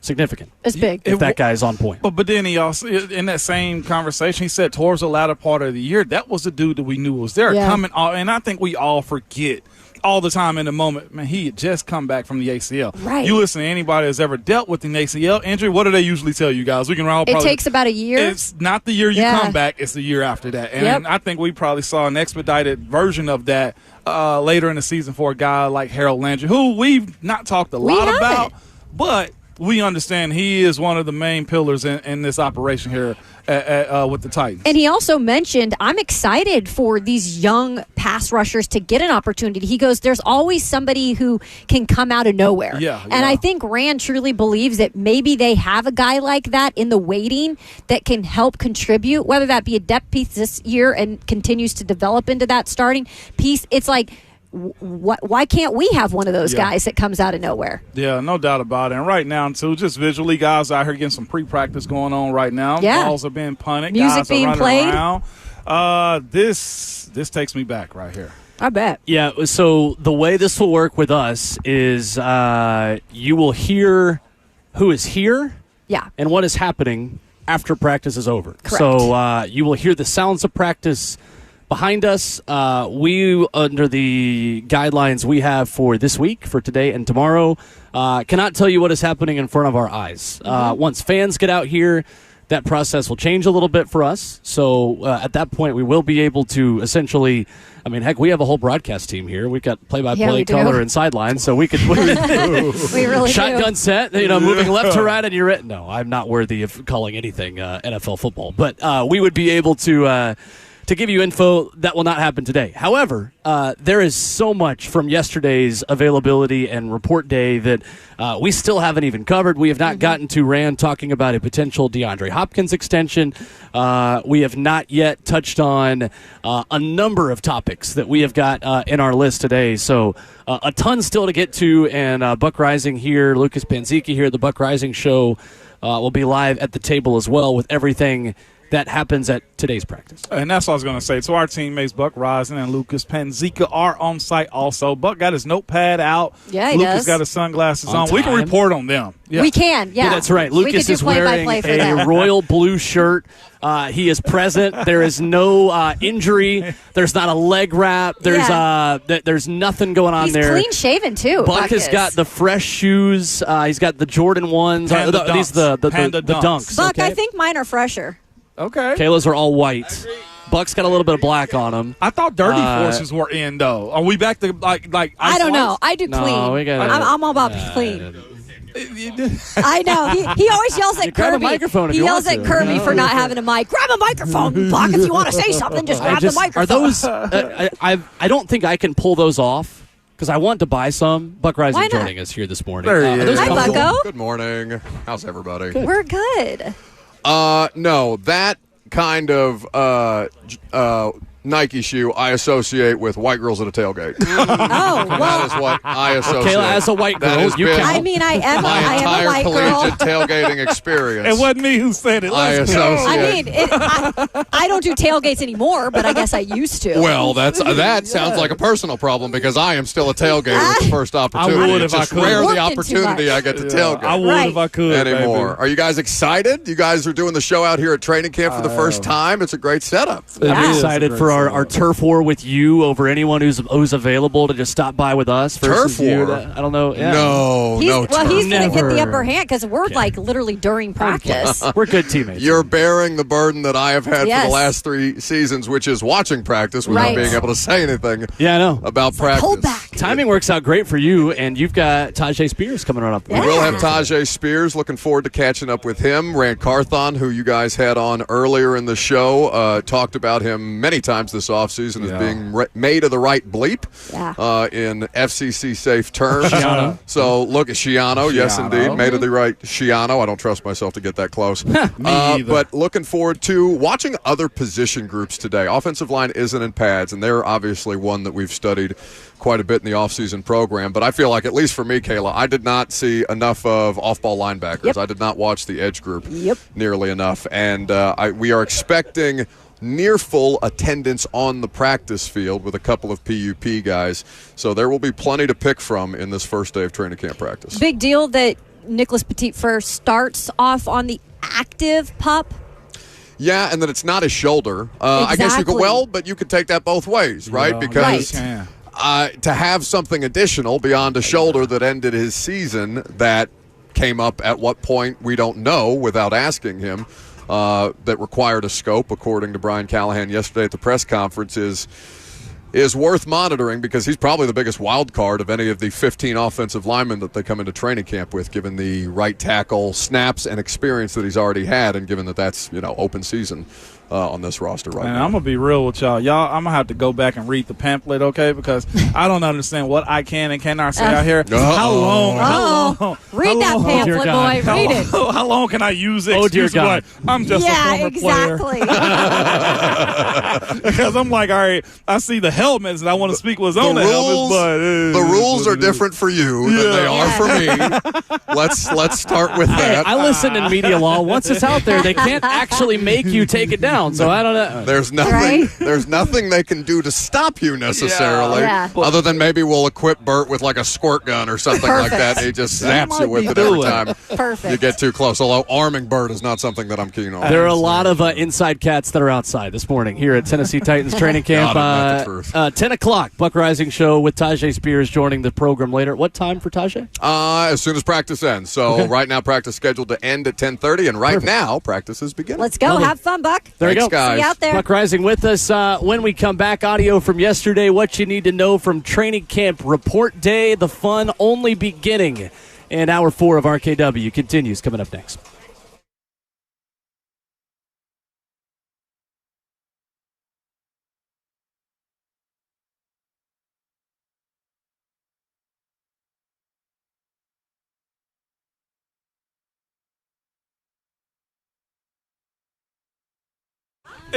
Significant. It's big. If that guy's on point. But then he also, in that same conversation, he said towards the latter part of the year, that was the dude that we knew was there coming. And I think we all forget all the time in the moment, man, he had just come back from the ACL. Right. You listen to anybody that's ever dealt with an ACL injury, what do they usually tell you guys? We can all probably, it takes about a year. It's not the year you come back, it's the year after that. And I think we probably saw an expedited version of that later in the season for a guy like Harold Landry, who we've not talked a lot about, but we understand he is one of the main pillars in this operation here with the Titans. And he also mentioned, I'm excited for these young pass rushers to get an opportunity. He goes, there's always somebody who can come out of nowhere. And I think Rand truly believes that maybe they have a guy like that in the waiting that can help contribute, whether that be a depth piece this year and continues to develop into that starting piece. It's like, why can't we have one of those guys that comes out of nowhere? Yeah, no doubt about it. And right now, too, just visually, guys out here getting some pre-practice going on right now. Balls are being punted. Music guys being are played. Around. This takes me back right here. I bet. Yeah, so the way this will work with us is you will hear who is here and what is happening after practice is over. Correct. So you will hear the sounds of practice behind us. We, under the guidelines we have for this week, for today and tomorrow, cannot tell you what is happening in front of our eyes. Once fans get out here, that process will change a little bit for us. So at that point, we will be able to essentially, I mean, heck, we have a whole broadcast team here. We've got play-by-play, color, and sideline, so we could we really shotgun do. set, moving left to right, and you're it. No, I'm not worthy of calling anything NFL football, but we would be able to give you info that will not happen today. However, there is so much from yesterday's availability and report day that we still haven't even covered. We have not gotten to Rand talking about a potential DeAndre Hopkins extension. We have not yet touched on a number of topics that we have got in our list today. So a ton still to get to, and Buck Rising here, Lucas Panziki here at the Buck Rising Show will be live at the table as well with everything that happens at today's practice. And that's what I was going to say. So our teammates, Buck Rising and Lucas Panzika, are on site also. Buck got his notepad out. Yeah, he Lucas does. got his sunglasses on. Time. We can report on them. Yeah. We can, yeah. That's right. Lucas is wearing a royal blue shirt. He is present. There is no injury. There's not a leg wrap. There's nothing going on there. He's clean shaven, too. Buck has got the fresh shoes. He's got the Jordan 1s. These the dunks. Buck, I think mine are fresher. Okay. Kayla's are all white. Buck's got a little bit of black on them. I thought Dirty Forces were in, though. Are we back to, like I don't know. I do clean. I'm all about clean. I know. He always yells at Kirby. He yells at Kirby for not having a mic. Grab a microphone, Buck. If you want to say something, just grab the microphone. Are those? I don't think I can pull those off because I want to buy some. Buck Rising joining us here this morning. Hi, Bucko. Good morning. How's everybody? Good. We're good. No, that kind of Nike shoe I associate with white girls at a tailgate. Oh, well. That is what I associate. Kayla, as a white girl, you can. I mean, I am a white girl. My entire collegiate tailgating experience. It wasn't me who said it. I don't do tailgates anymore, but I guess I used to. Well, that sounds like a personal problem because I am still a tailgater with the first opportunity. I would it's if just I could. rare the opportunity I get to tailgate. I would if I could anymore. Baby. Are you guys excited? You guys are doing the show out here at training camp for the first time. It's a great setup. I'm excited for our turf war with you over anyone who's available to just stop by with us. Turf war? I don't know. Yeah. No. He's going to get Never. the upper hand because we're like literally during practice. We're good teammates. You're bearing the burden that I have had for the last 3 seasons, which is watching practice without being able to say anything I know. about practice. Hold back. Timing works out great for you, and you've got Tajay Spears coming on up. We will have Tajay Spears. Looking forward to catching up with him. Rand Carthon, who you guys had on earlier in the show, talked about him many times this offseason as being made of the right bleep in FCC-safe terms. So look at Schiano. Yes, indeed. Made of the right Schiano. I don't trust myself to get that close. But looking forward to watching other position groups today. Offensive line isn't in pads, and they're obviously one that we've studied quite a bit in the offseason program. But I feel like, at least for me, Kayla, I did not see enough of off-ball linebackers. I did not watch the edge group nearly enough. And we are expecting near full attendance on the practice field with a couple of PUP guys. So there will be plenty to pick from in this first day of training camp practice. Big deal that Nicholas Petit first starts off on the active pup. Yeah, and that it's not his shoulder. I guess you could, but you could take that both ways, right? Because to have something additional beyond a shoulder that ended his season that came up at what point we don't know without asking him, that required a scope, according to Brian Callahan yesterday at the press conference, is worth monitoring, because he's probably the biggest wild card of any of the 15 offensive linemen that they come into training camp with, given the right tackle snaps and experience that he's already had, and given that that's open season on this roster right now. I'm going to be real with y'all. I'm going to have to go back and read the pamphlet, okay, because I don't understand what I can and cannot say out here. How long? Read that pamphlet, boy. Read it. How long can I use it? Oh, dear God. I'm just a former player. Because I'm like, all right, I see the helmets, and I want to speak what's on the helmets, but the rules are different for you than they are for me. Let's start with that. I listen in media law. Once it's out there, they can't actually make you take it down. So I don't know. There's nothing. Right? There's nothing they can do to stop you necessarily, other than maybe we'll equip Bert with like a squirt gun or something like that. And he just zaps you with it every time you get too close. Although arming Bert is not something that I'm keen on. There are a lot of inside cats that are outside this morning here at Tennessee Titans training camp. 10 o'clock, Buck Rising Show with Tajay Spears joining the program later. What time for Tajay? As soon as practice ends. So right now practice scheduled to end at 10:30, and right now practice is beginning. Let's go. Have fun, Buck. There you go. Guys. See you out there. Buck Rising with us. When we come back, audio from yesterday, what you need to know from training camp report day, the fun only beginning. And hour 4 of RKW continues coming up next.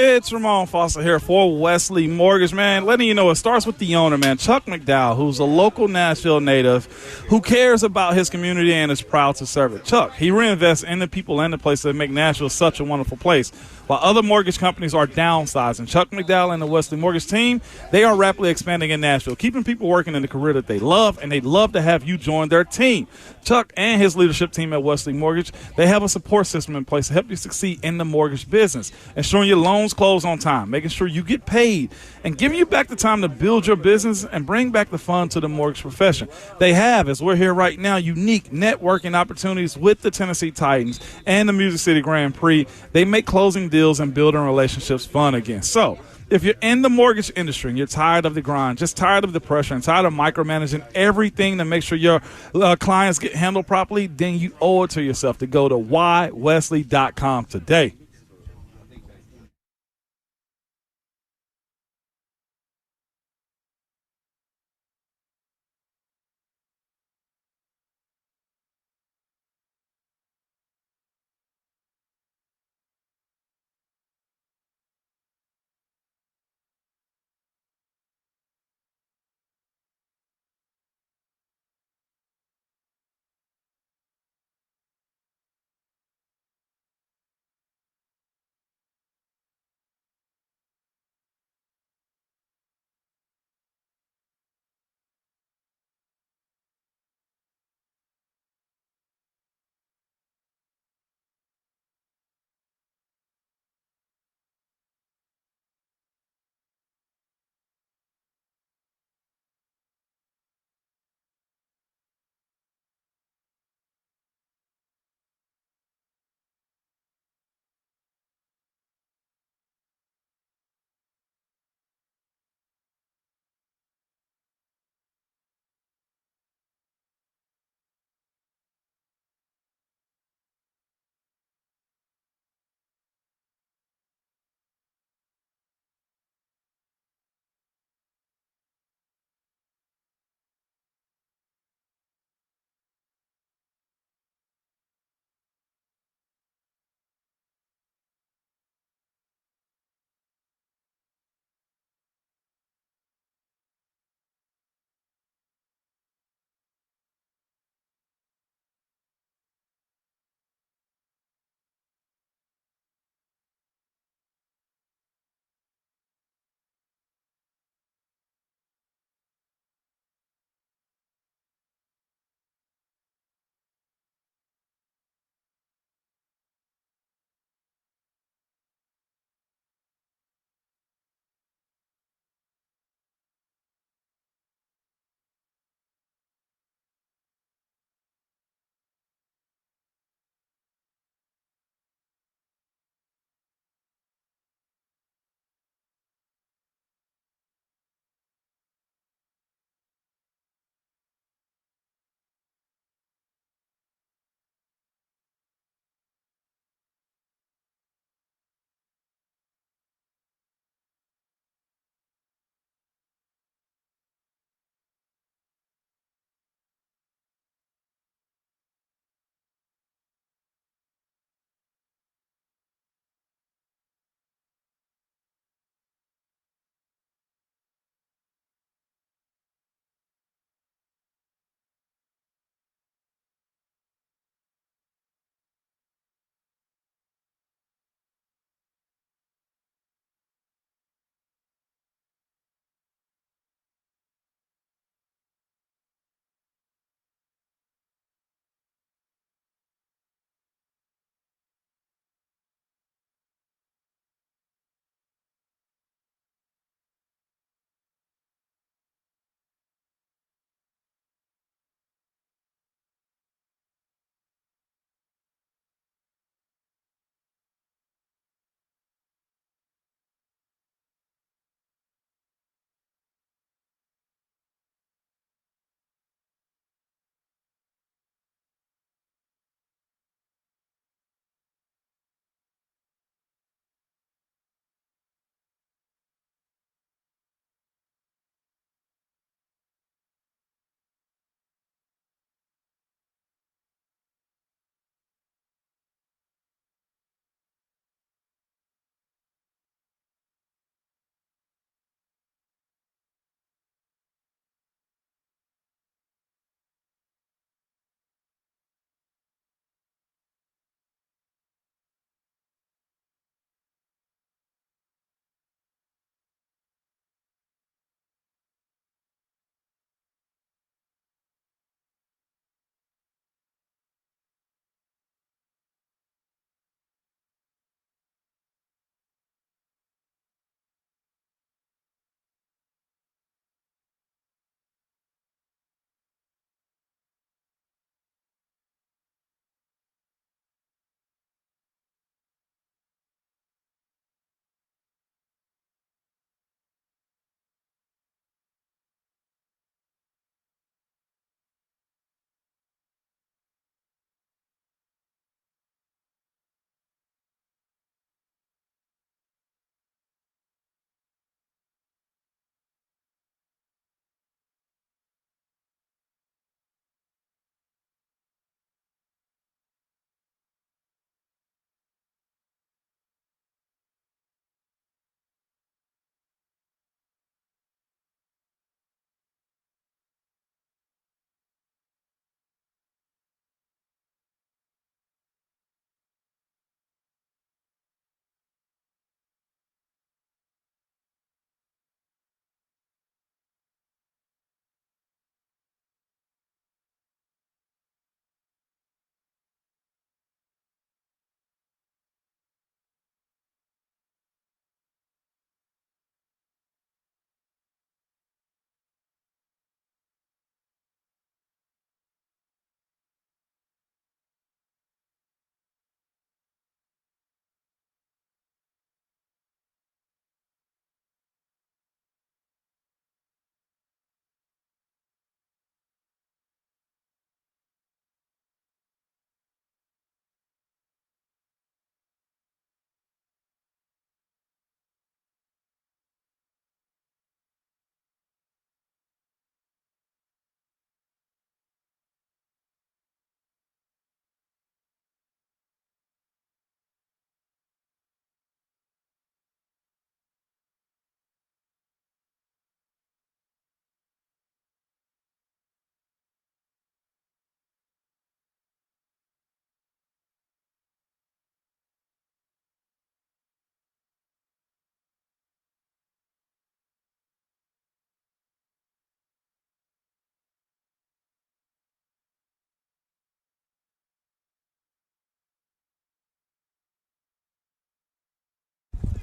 It's Ramon Foster here for Wesley Mortgage, man. Letting you know it starts with the owner, man, Chuck McDowell, who's a local Nashville native who cares about his community and is proud to serve it. Chuck, he reinvests in the people and the places that make Nashville such a wonderful place. While other mortgage companies are downsizing, Chuck McDowell and the Wesley Mortgage team, they are rapidly expanding in Nashville, keeping people working in the career that they love, and they'd love to have you join their team. Chuck and his leadership team at Wesley Mortgage, they have a support system in place to help you succeed in the mortgage business, ensuring your loans close on time, making sure you get paid, and giving you back the time to build your business and bring back the fun to the mortgage profession. They have, as we're here right now, unique networking opportunities with the Tennessee Titans and the Music City Grand Prix. They make closing deals and building relationships fun again. So if you're in the mortgage industry and you're tired of the grind, just tired of the pressure and tired of micromanaging everything to make sure your clients get handled properly, then you owe it to yourself to go to whywesley.com today.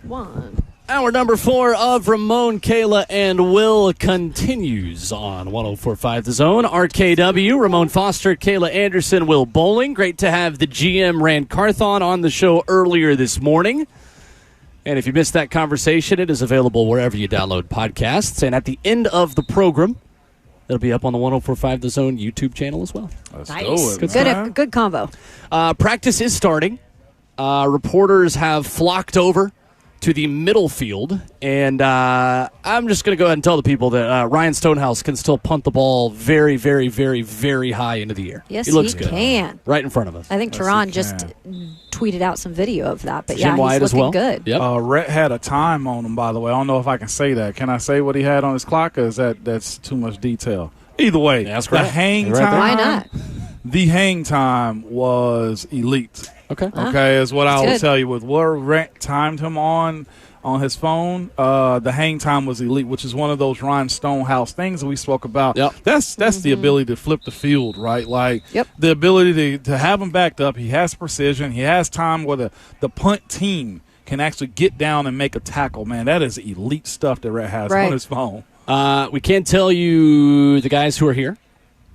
1. Hour number 4 of Ramon, Kayla, and Will continues on 104.5 The Zone. RKW, Ramon Foster, Kayla Anderson, Will Bowling. Great to have the GM, Rand Carthon, on the show earlier this morning. And if you missed that conversation, it is available wherever you download podcasts. And at the end of the program, it'll be up on the 104.5 The Zone YouTube channel as well. Let's Nice. do it. Good combo. Practice is starting. Reporters have flocked over to the middle field, and I'm just going to go ahead and tell the people that Ryan Stonehouse can still punt the ball very, very, very, very high into the air. Yes, he looks he good. can. Right in front of us. I think Tehran just tweeted out some video of that, but Jim White he's as looking well. good. Yep. Rhett had a time on him, by the way. I don't know if I can say that. Can I say what he had on his clock, or is that's too much detail? Either way, That's the right. hang Right time. there. Why not? The hang time was elite. Okay. Okay, is what I will good. tell you. With what Rhett timed him on his phone, the hang time was elite, which is one of those Ryan Stonehouse things that we spoke about. Yep. That's the ability to flip the field, right? Like Yep. the ability to have him backed up. He has precision. He has time where the punt team can actually get down and make a tackle. Man, that is elite stuff that Rhett has Right. on his phone. We can't tell you the guys who are here.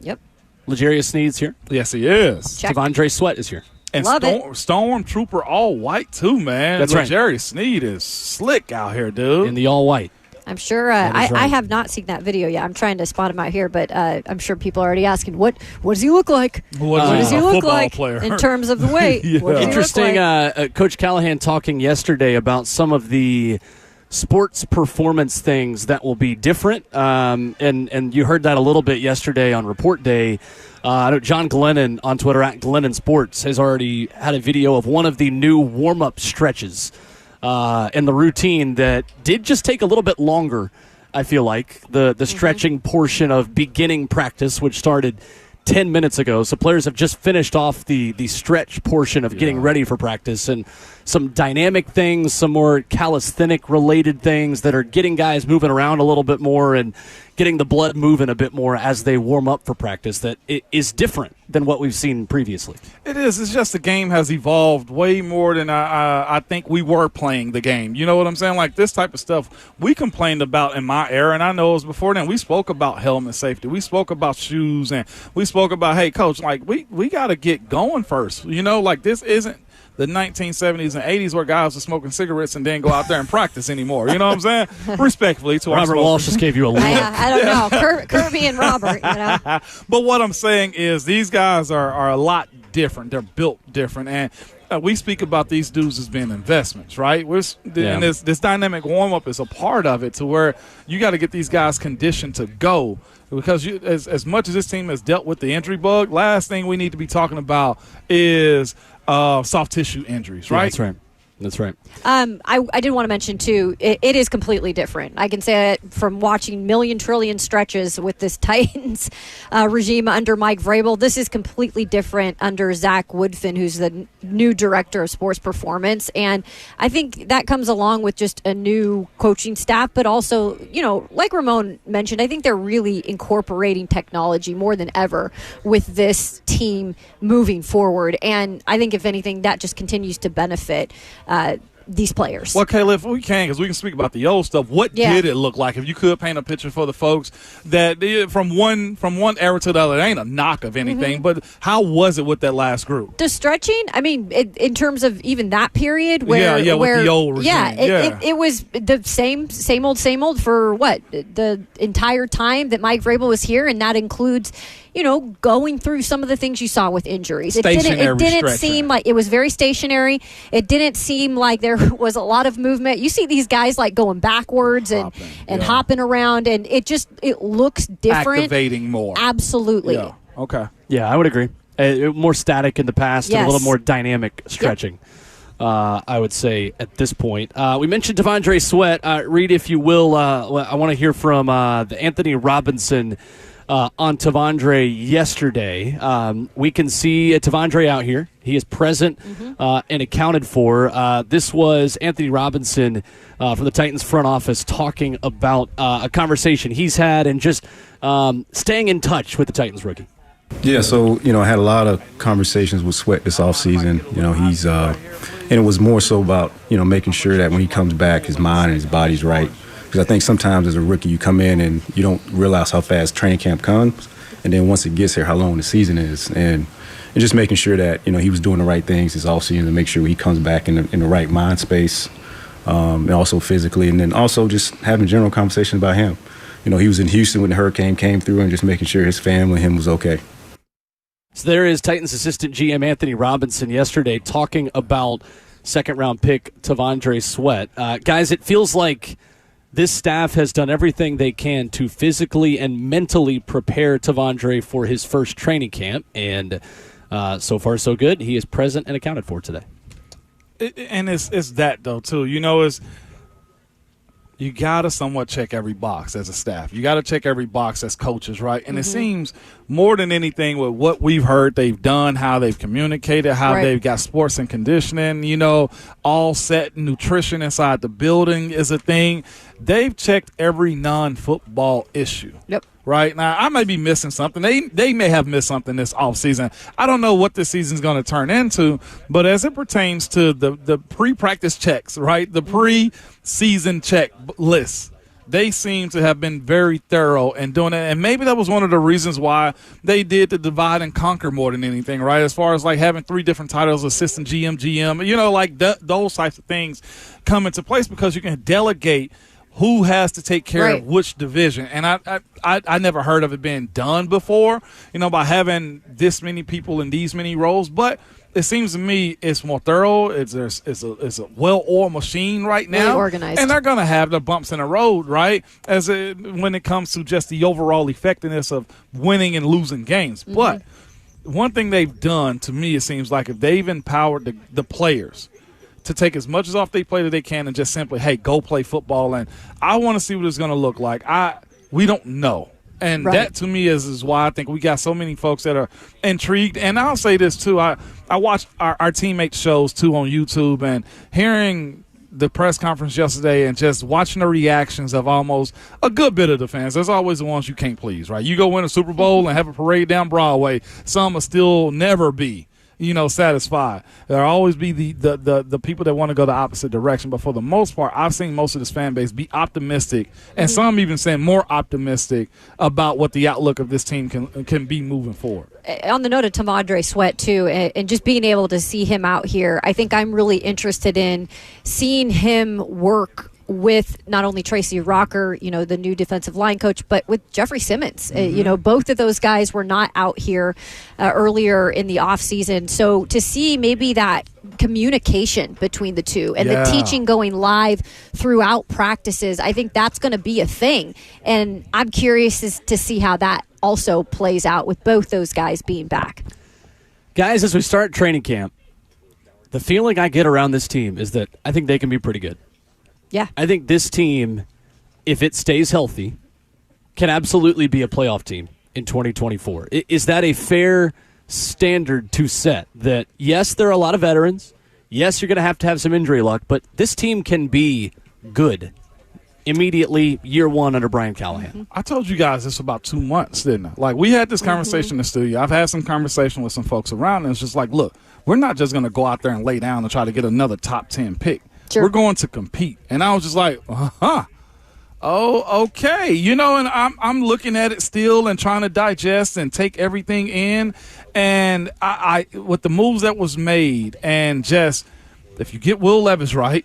Yep. L'Jarius Sneed's here. Yes, he is. Check. Devondre Sweat is here. And Love it. Stormtrooper all white too, man. That's right. Jerry Sneed is slick out here, dude. In the all-white. I'm sure. That is right. I have not seen that video yet. I'm trying to spot him out here, but I'm sure people are already asking, what does he look like? What does he a look football like player. in terms of the weight? Yeah. What does he look Interesting, like? Coach Callahan talking yesterday about some of the sports performance things that will be different, and you heard that a little bit yesterday on Report Day. I know John Glennon on Twitter at Glennon Sports has already had a video of one of the new warm-up stretches in the routine that did just take a little bit longer, I feel like, the stretching portion of beginning practice, which started 10 minutes ago. So players have just finished off the stretch portion of getting ready for practice, and some dynamic things, some more calisthenic related things that are getting guys moving around a little bit more and getting the blood moving a bit more as they warm up for practice. That it is different than what we've seen previously. It is. It's just the game has evolved way more than I think we were playing the game. You know what I'm saying? Like this type of stuff we complained about in my era, and I know it was before then. We spoke about helmet safety. We spoke about shoes, and we spoke about, hey, coach, like we got to get going first. You know, like this isn't the 1970s and 80s where guys were smoking cigarettes and didn't go out there and practice anymore. You know what I'm saying? Respectfully to Robert our Walsh just gave you a look. I don't know. Kirby and Robert, you know. But what I'm saying is these guys are a lot different. They're built different. And we speak about these dudes as being investments, right? And this dynamic warm-up is a part of it to where you got to get these guys conditioned to go. Because as much as this team has dealt with the injury bug, last thing we need to be talking about is soft tissue injuries, right? Yeah, that's right. I did want to mention, too, it is completely different. I can say it from watching million trillion stretches with this Titans regime under Mike Vrabel. This is completely different under Zach Woodfin, who's the new director of sports performance. And I think that comes along with just a new coaching staff, but also, you know, like Ramon mentioned, I think they're really incorporating technology more than ever with this team moving forward. And I think, if anything, that just continues to benefit these players. Well, Caleb, if we can, because we can speak about the old stuff. What did it look like? If you could paint a picture for the folks that from one era to the other, it ain't a knock of anything, but how was it with that last group? The stretching, I mean, in terms of even that period where with the old regime. It was the same old for what, the entire time that Mike Vrabel was here, and that includes, you know, going through some of the things you saw with injuries. It didn't seem like it was very stationary. It didn't seem like there was a lot of movement. You see these guys like going backwards and hopping around, and it looks different. Activating more. Absolutely. Yeah. Okay. Yeah, I would agree. More static in the past and a little more dynamic stretching. Yep. I would say at this point. We mentioned Devondre Sweat. Reed, if you will, I want to hear from the Anthony Robinson on Devondre yesterday. We can see Devondre out here. He is present and accounted for. This was Anthony Robinson from the Titans front office talking about a conversation he's had and just staying in touch with the Titans rookie. Yeah, so, I had a lot of conversations with Sweat this offseason. He's And it was more so about, making sure that when he comes back, his mind and his body's right. Because I think sometimes as a rookie, you come in and you don't realize how fast training camp comes. And then once it gets here, how long the season is. And just making sure that, he was doing the right things this offseason to make sure he comes back in the right mind space, and also physically. And then also just having general conversation about him. He was in Houston when the hurricane came through and just making sure his family and him was okay. So there is Titans assistant GM Anthony Robinson yesterday talking about second-round pick T'Vondre Sweat. Guys, it feels like this staff has done everything they can to physically and mentally prepare T'Vondre for his first training camp, and so far so good. He is present and accounted for today. And it's that, though, too. You got to somewhat check every box as a staff. You got to check every box as coaches, right? And it seems more than anything with what we've heard they've done, how they've communicated, how they've got sports and conditioning, all set nutrition inside the building is a thing. They've checked every non-football issue. Yep. Right now, I may be missing something. They may have missed something this offseason. I don't know what this season's going to turn into, but as it pertains to the pre-practice checks, right, the pre-season check list, they seem to have been very thorough in doing it. And maybe that was one of the reasons why they did the divide and conquer more than anything, right, as far as like having 3 different titles, assistant GM, like those types of things come into place because you can delegate who has to take care of which division. And I never heard of it being done before, by having this many people in these many roles. But it seems to me it's more thorough. It's a well-oiled machine right now. Really organized. And they're going to have the bumps in the road, right, when it comes to just the overall effectiveness of winning and losing games. But one thing they've done, to me, it seems like if they've empowered the players to take as much as off they play that they can and just simply, hey, go play football. And I want to see what it's going to look like. We don't know. And that, to me, is why I think we got so many folks that are intrigued. And I'll say this, too. I watched our teammates' shows, too, on YouTube, and hearing the press conference yesterday and just watching the reactions of almost a good bit of the fans. There's always the ones you can't please, right? You go win a Super Bowl and have a parade down Broadway, some will still never be satisfied. There'll always be the people that want to go the opposite direction. But for the most part, I've seen most of this fan base be optimistic, and some even saying more optimistic about what the outlook of this team can be moving forward. On the note of T'Vondre Sweat, too, and just being able to see him out here, I think I'm really interested in seeing him work with not only Tracy Rocker, the new defensive line coach, but with Jeffrey Simmons. Both of those guys were not out here earlier in the offseason. So to see maybe that communication between the two and the teaching going live throughout practices, I think that's going to be a thing. And I'm curious to see how that also plays out with both those guys being back. Guys, as we start training camp, the feeling I get around this team is that I think they can be pretty good. Yeah. I think this team, if it stays healthy, can absolutely be a playoff team in 2024. Is that a fair standard to set? That, yes, there are a lot of veterans. Yes, you're going to have some injury luck, but this team can be good immediately year one under Bryan Callahan. I told you guys this about 2 months, didn't I? Like, we had this conversation in the studio. I've had some conversation with some folks around, and it's just like, look, we're not just going to go out there and lay down and try to get another top 10 pick. Sure. We're going to compete. And I was just like, oh, okay. And I'm looking at it still and trying to digest and take everything in. And I with the moves that was made, and just if you get Will Levis right?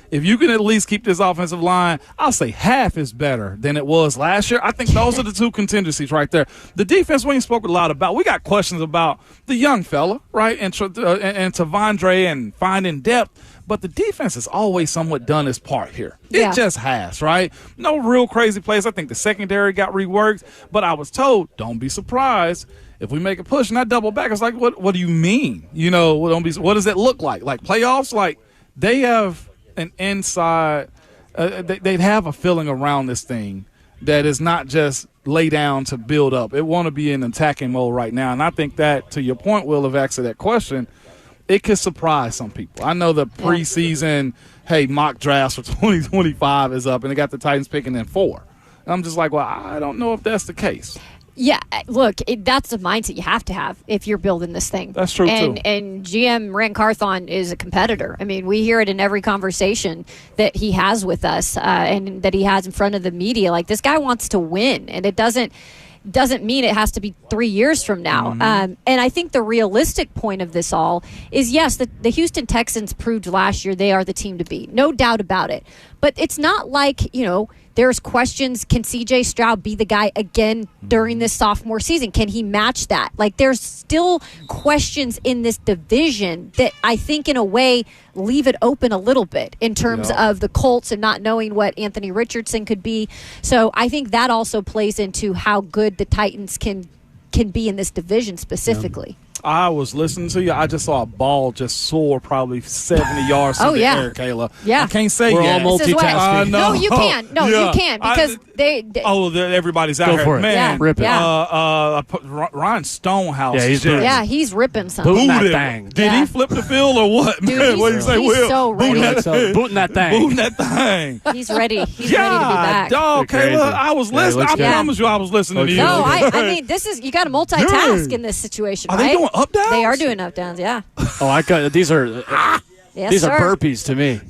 If you can at least keep this offensive line, I'll say half is better than it was last year. I think those are the two contingencies right there. The defense we ain't spoke a lot about. We got questions about the young fella, right, and T'Vondre and finding depth. But the defense has always somewhat done its part here. It just has, right? No real crazy plays. I think the secondary got reworked. But I was told, don't be surprised if we make a push and I double back. It's like, what do you mean? What does that look like? Like playoffs? Like they have an inside they'd have a feeling around this thing that is not just lay down to build up. It want to be in attacking mode right now. And I think that, to your point, Will, of asking that question, it could surprise some people. I know the preseason, mock drafts for 2025 is up, and they got the Titans picking in 4. And I'm just like, well, I don't know if that's the case. Yeah, look, that's the mindset you have to have if you're building this thing. That's true, too. And GM Rand Carthon is a competitor. I mean, we hear it in every conversation that he has with us and that he has in front of the media. Like, this guy wants to win, and it doesn't mean it has to be 3 years from now. And I think the realistic point of this all is, yes, the Houston Texans proved last year they are the team to beat. No doubt about it. But it's not like, there's questions. Can C.J. Stroud be the guy again during this sophomore season? Can he match that? Like, there's still questions in this division that I think, in a way, leave it open a little bit in terms of the Colts and not knowing what Anthony Richardson could be. So I think that also plays into how good the Titans can be in this division specifically. I was listening to you. I just saw a ball just soar probably 70 yards in the air, Kayla. Yeah. I can't say We're yet. all multitasking. No, you can. No, you can because everybody's out here. For it. Man, rip it. Ryan Stonehouse. He's ripping some. Booting that thing. Did he flip the field or what? Dude, man, what do you say, he's Will? so ready. Booting that thing. Booting that thing. He's ready. He's ready to be back. Dog, Kayla, I was listening. I promise you I was listening to you. No, I mean, you got to multitask in this situation, Are right? they doing up downs? They are doing up downs, yeah. Oh, I got these are Yes, these sir. are burpees to me.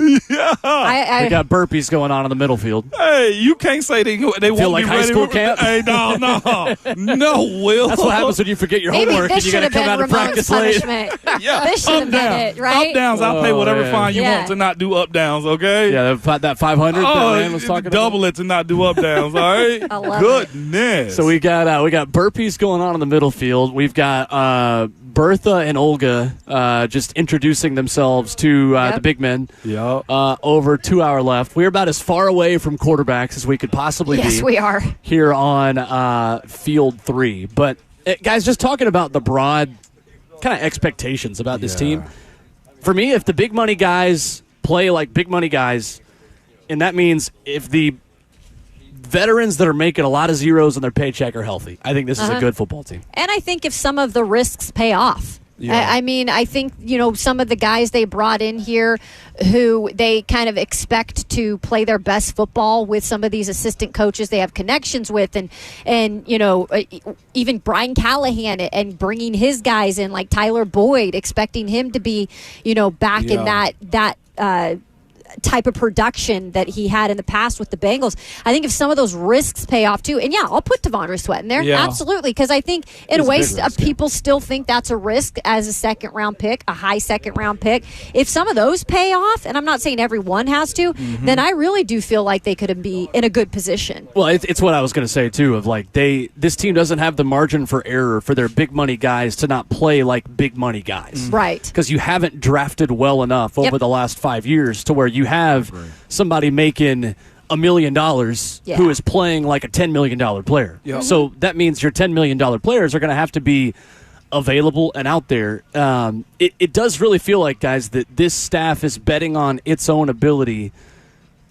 I We got burpees going on in the middle field. Hey, you can't say they won't Feel like be high ready. school camp? Hey, no, Will. That's what happens when you forget your Maybe homework and this you should got to have come been out of Ramon's practice late. punishment. Yeah, This should have been it, right? Up downs, I'll pay whatever yeah. fine you Yeah. want to not do up downs, okay? Yeah, that 500 that man was talking double it to not do up downs, all right? I love Goodness. So we got burpees going on in the middle field. We've got Bertha and Olga just introducing themselves to the big men. Yeah. Over 2 hour left. We're about as far away from quarterbacks as we could possibly be. Yes, we are. Here on Field 3. But, guys, just talking about the broad kind of expectations about this team. For me, if the big money guys play like big money guys, and that means if the veterans that are making a lot of zeros on their paycheck are healthy, I think this is a good football team. And I think if some of the risks pay off. Yeah. I mean, I think, some of the guys they brought in here who they kind of expect to play their best football with some of these assistant coaches they have connections with and even Brian Callahan and bringing his guys in like Tyler Boyd, expecting him to be, back in that type of production that he had in the past with the Bengals. I think if some of those risks pay off too, and I'll put Devondre Sweat in there, absolutely, because I think in a way people still think that's a risk as a second-round pick, a high second-round pick. If some of those pay off, and I'm not saying everyone has to, then I really do feel like they could be in a good position. Well, it's what I was going to say too. Of like this team doesn't have the margin for error for their big money guys to not play like big money guys, right? Because you haven't drafted well enough over the last 5 years to where you have somebody making $1 million who is playing like a $10 million player. So that means your $10 million players are going to have to be available and out there. It does really feel like, guys, that this staff is betting on its own ability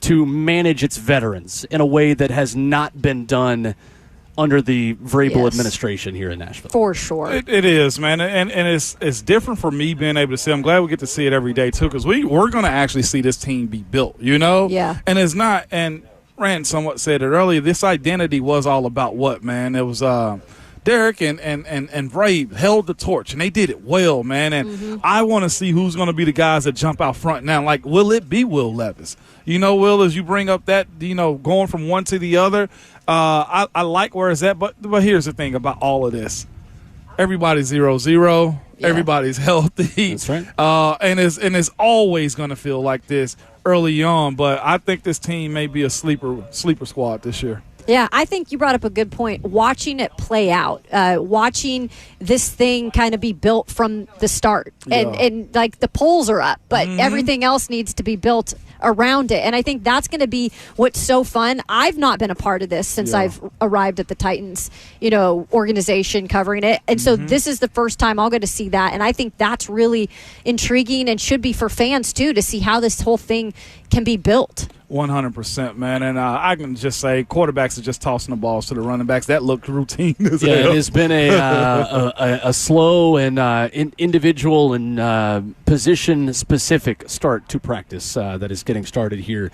to manage its veterans in a way that has not been done under the Vrabel administration here in Nashville. For sure. It is, man. And it's different for me being able to see. I'm glad we get to see it every day, too, because we're going to actually see this team be built, Yeah. And it's not – and Rand somewhat said it earlier, this identity was all about what, man? It was Derek and Vrabel held the torch, and they did it well, man. And I want to see who's going to be the guys that jump out front now. Like, will it be Will Levis? Will, as you bring up that, going from one to the other – I like where it's at, but here's the thing about all of this. Everybody's 0-0. Yeah. Everybody's healthy. That's right. And it's always going to feel like this early on, but I think this team may be a sleeper squad this year. Yeah, I think you brought up a good point. Watching it play out, watching this thing kind of be built from the start. And like the poles are up, but everything else needs to be built around it. And I think that's going to be what's so fun. I've not been a part of this since I've arrived at the Titans, organization covering it. And so this is the first time I'll get to see that. And I think that's really intriguing and should be for fans too, to see how this whole thing can be built. 100%, man. And I can just say quarterbacks are just tossing the balls to the running backs. That looked routine as hell. It has been a slow and individual and position-specific start to practice that is getting started here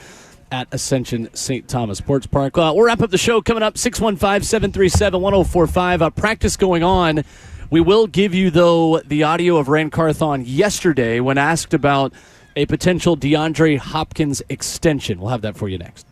at Ascension St. Thomas Sports Park. We'll wrap up the show coming up, 615-737-1045. Practice going on. We will give you, though, the audio of Rand Carthon yesterday when asked about a potential DeAndre Hopkins extension. We'll have that for you next.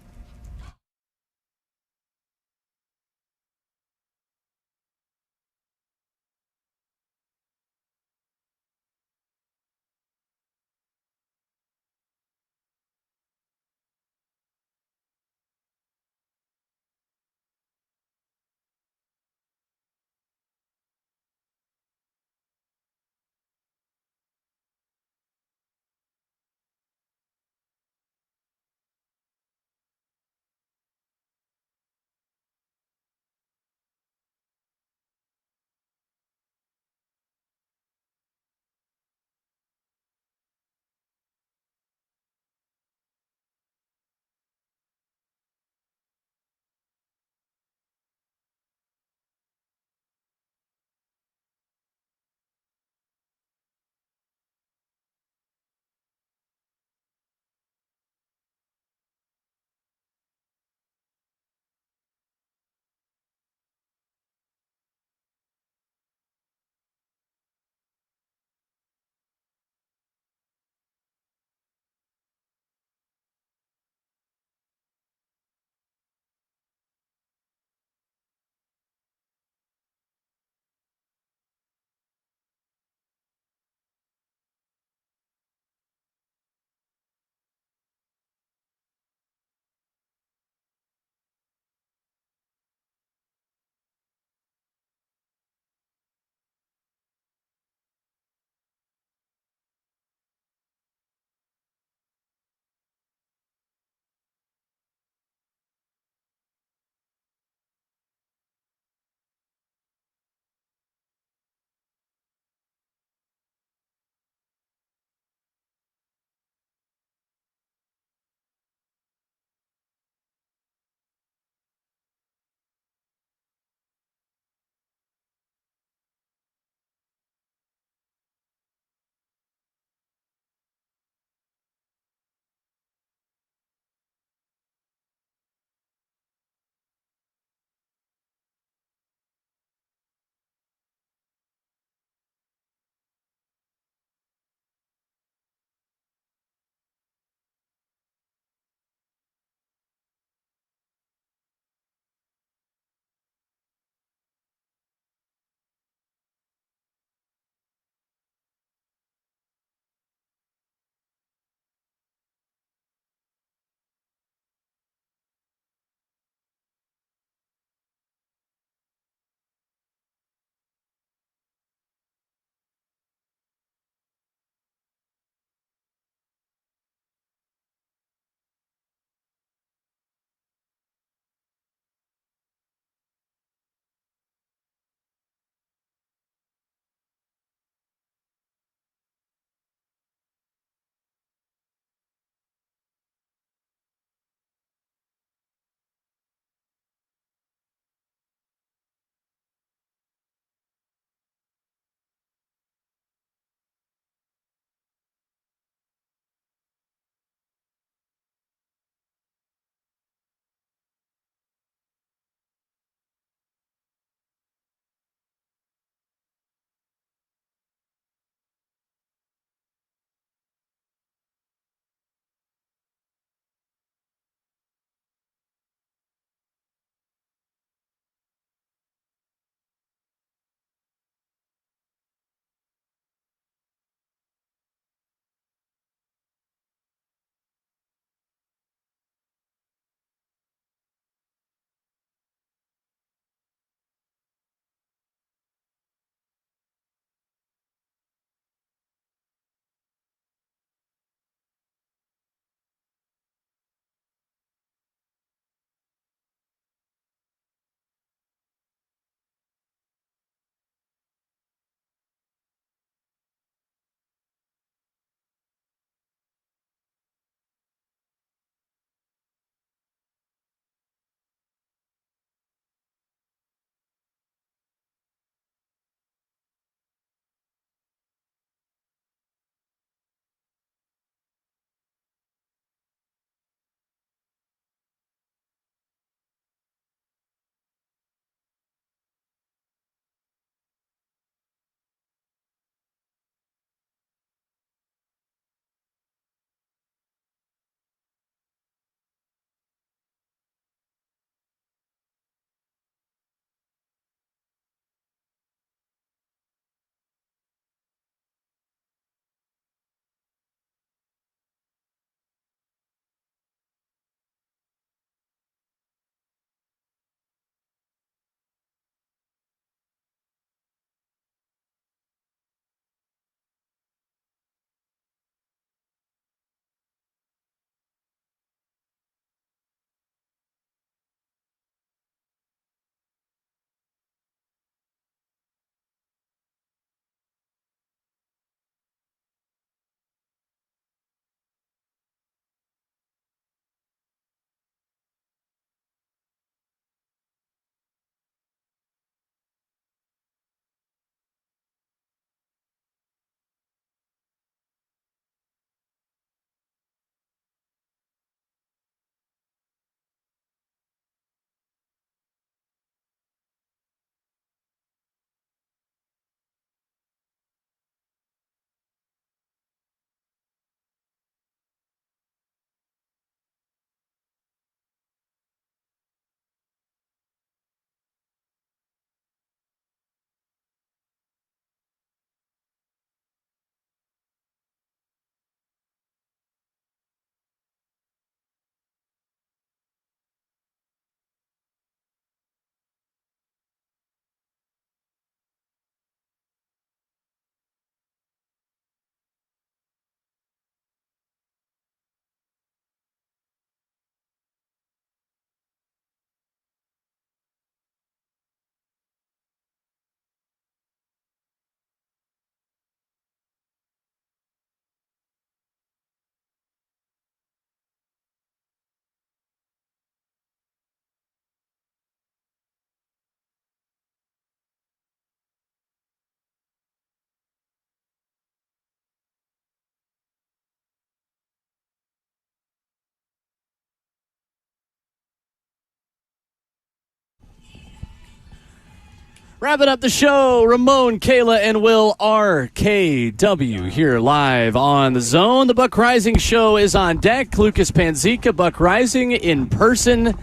Wrapping up the show, Ramon, Kayla, and Will, RKW, here live on the Zone. The Buck Rising Show is on deck. Lucas Panzica, Buck Rising, in person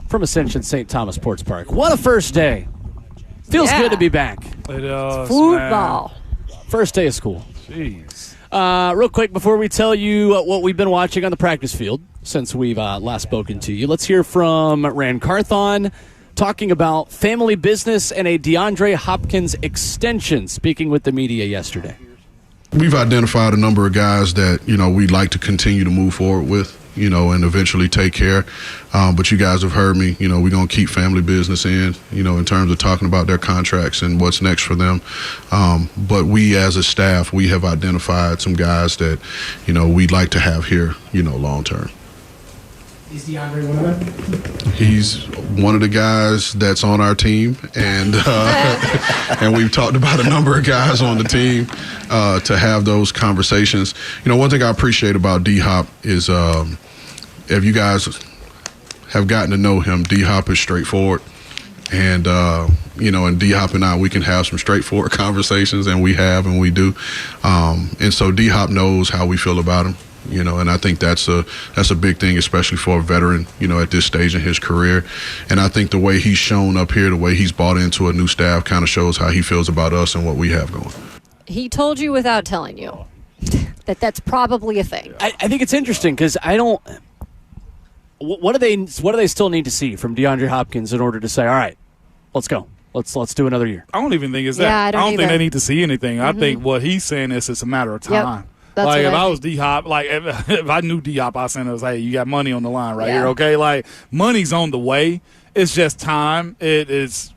from Ascension St. Thomas Sports Park. What a first day. Feels good to be back. It is, football. Man. First day of school. Jeez. Real quick, before we tell you what we've been watching on the practice field since we've last spoken to you, let's hear from Rand Carthon, talking about family business and a DeAndre Hopkins extension, speaking with the media yesterday. We've identified a number of guys that, we'd like to continue to move forward with, and eventually take care. But you guys have heard me, we're going to keep family business in terms of talking about their contracts and what's next for them. But we as a staff, we have identified some guys that, we'd like to have here, long term. Is DeAndre one of them? He's one of the guys that's on our team, and and we've talked about a number of guys on the team to have those conversations. One thing I appreciate about D-Hop is if you guys have gotten to know him, D-Hop is straightforward. And, and D-Hop and I, we can have some straightforward conversations, and we have and we do. And so D-Hop knows how we feel about him. And I think that's a big thing, especially for a veteran, at this stage in his career. And I think the way he's shown up here, the way he's bought into a new staff kind of shows how he feels about us and what we have going. He told you without telling you that's probably a thing. I think it's interesting because what do they still need to see from DeAndre Hopkins in order to say, all right, let's go. Let's do another year. I don't even think it's that. Yeah, I don't think they need to see anything. I think what he's saying is it's a matter of time. Yep. That's like if I I was D-Hop, like if I knew D-Hop, I said, hey, you got money on the line right here, okay? Like money's on the way. It's just time. It is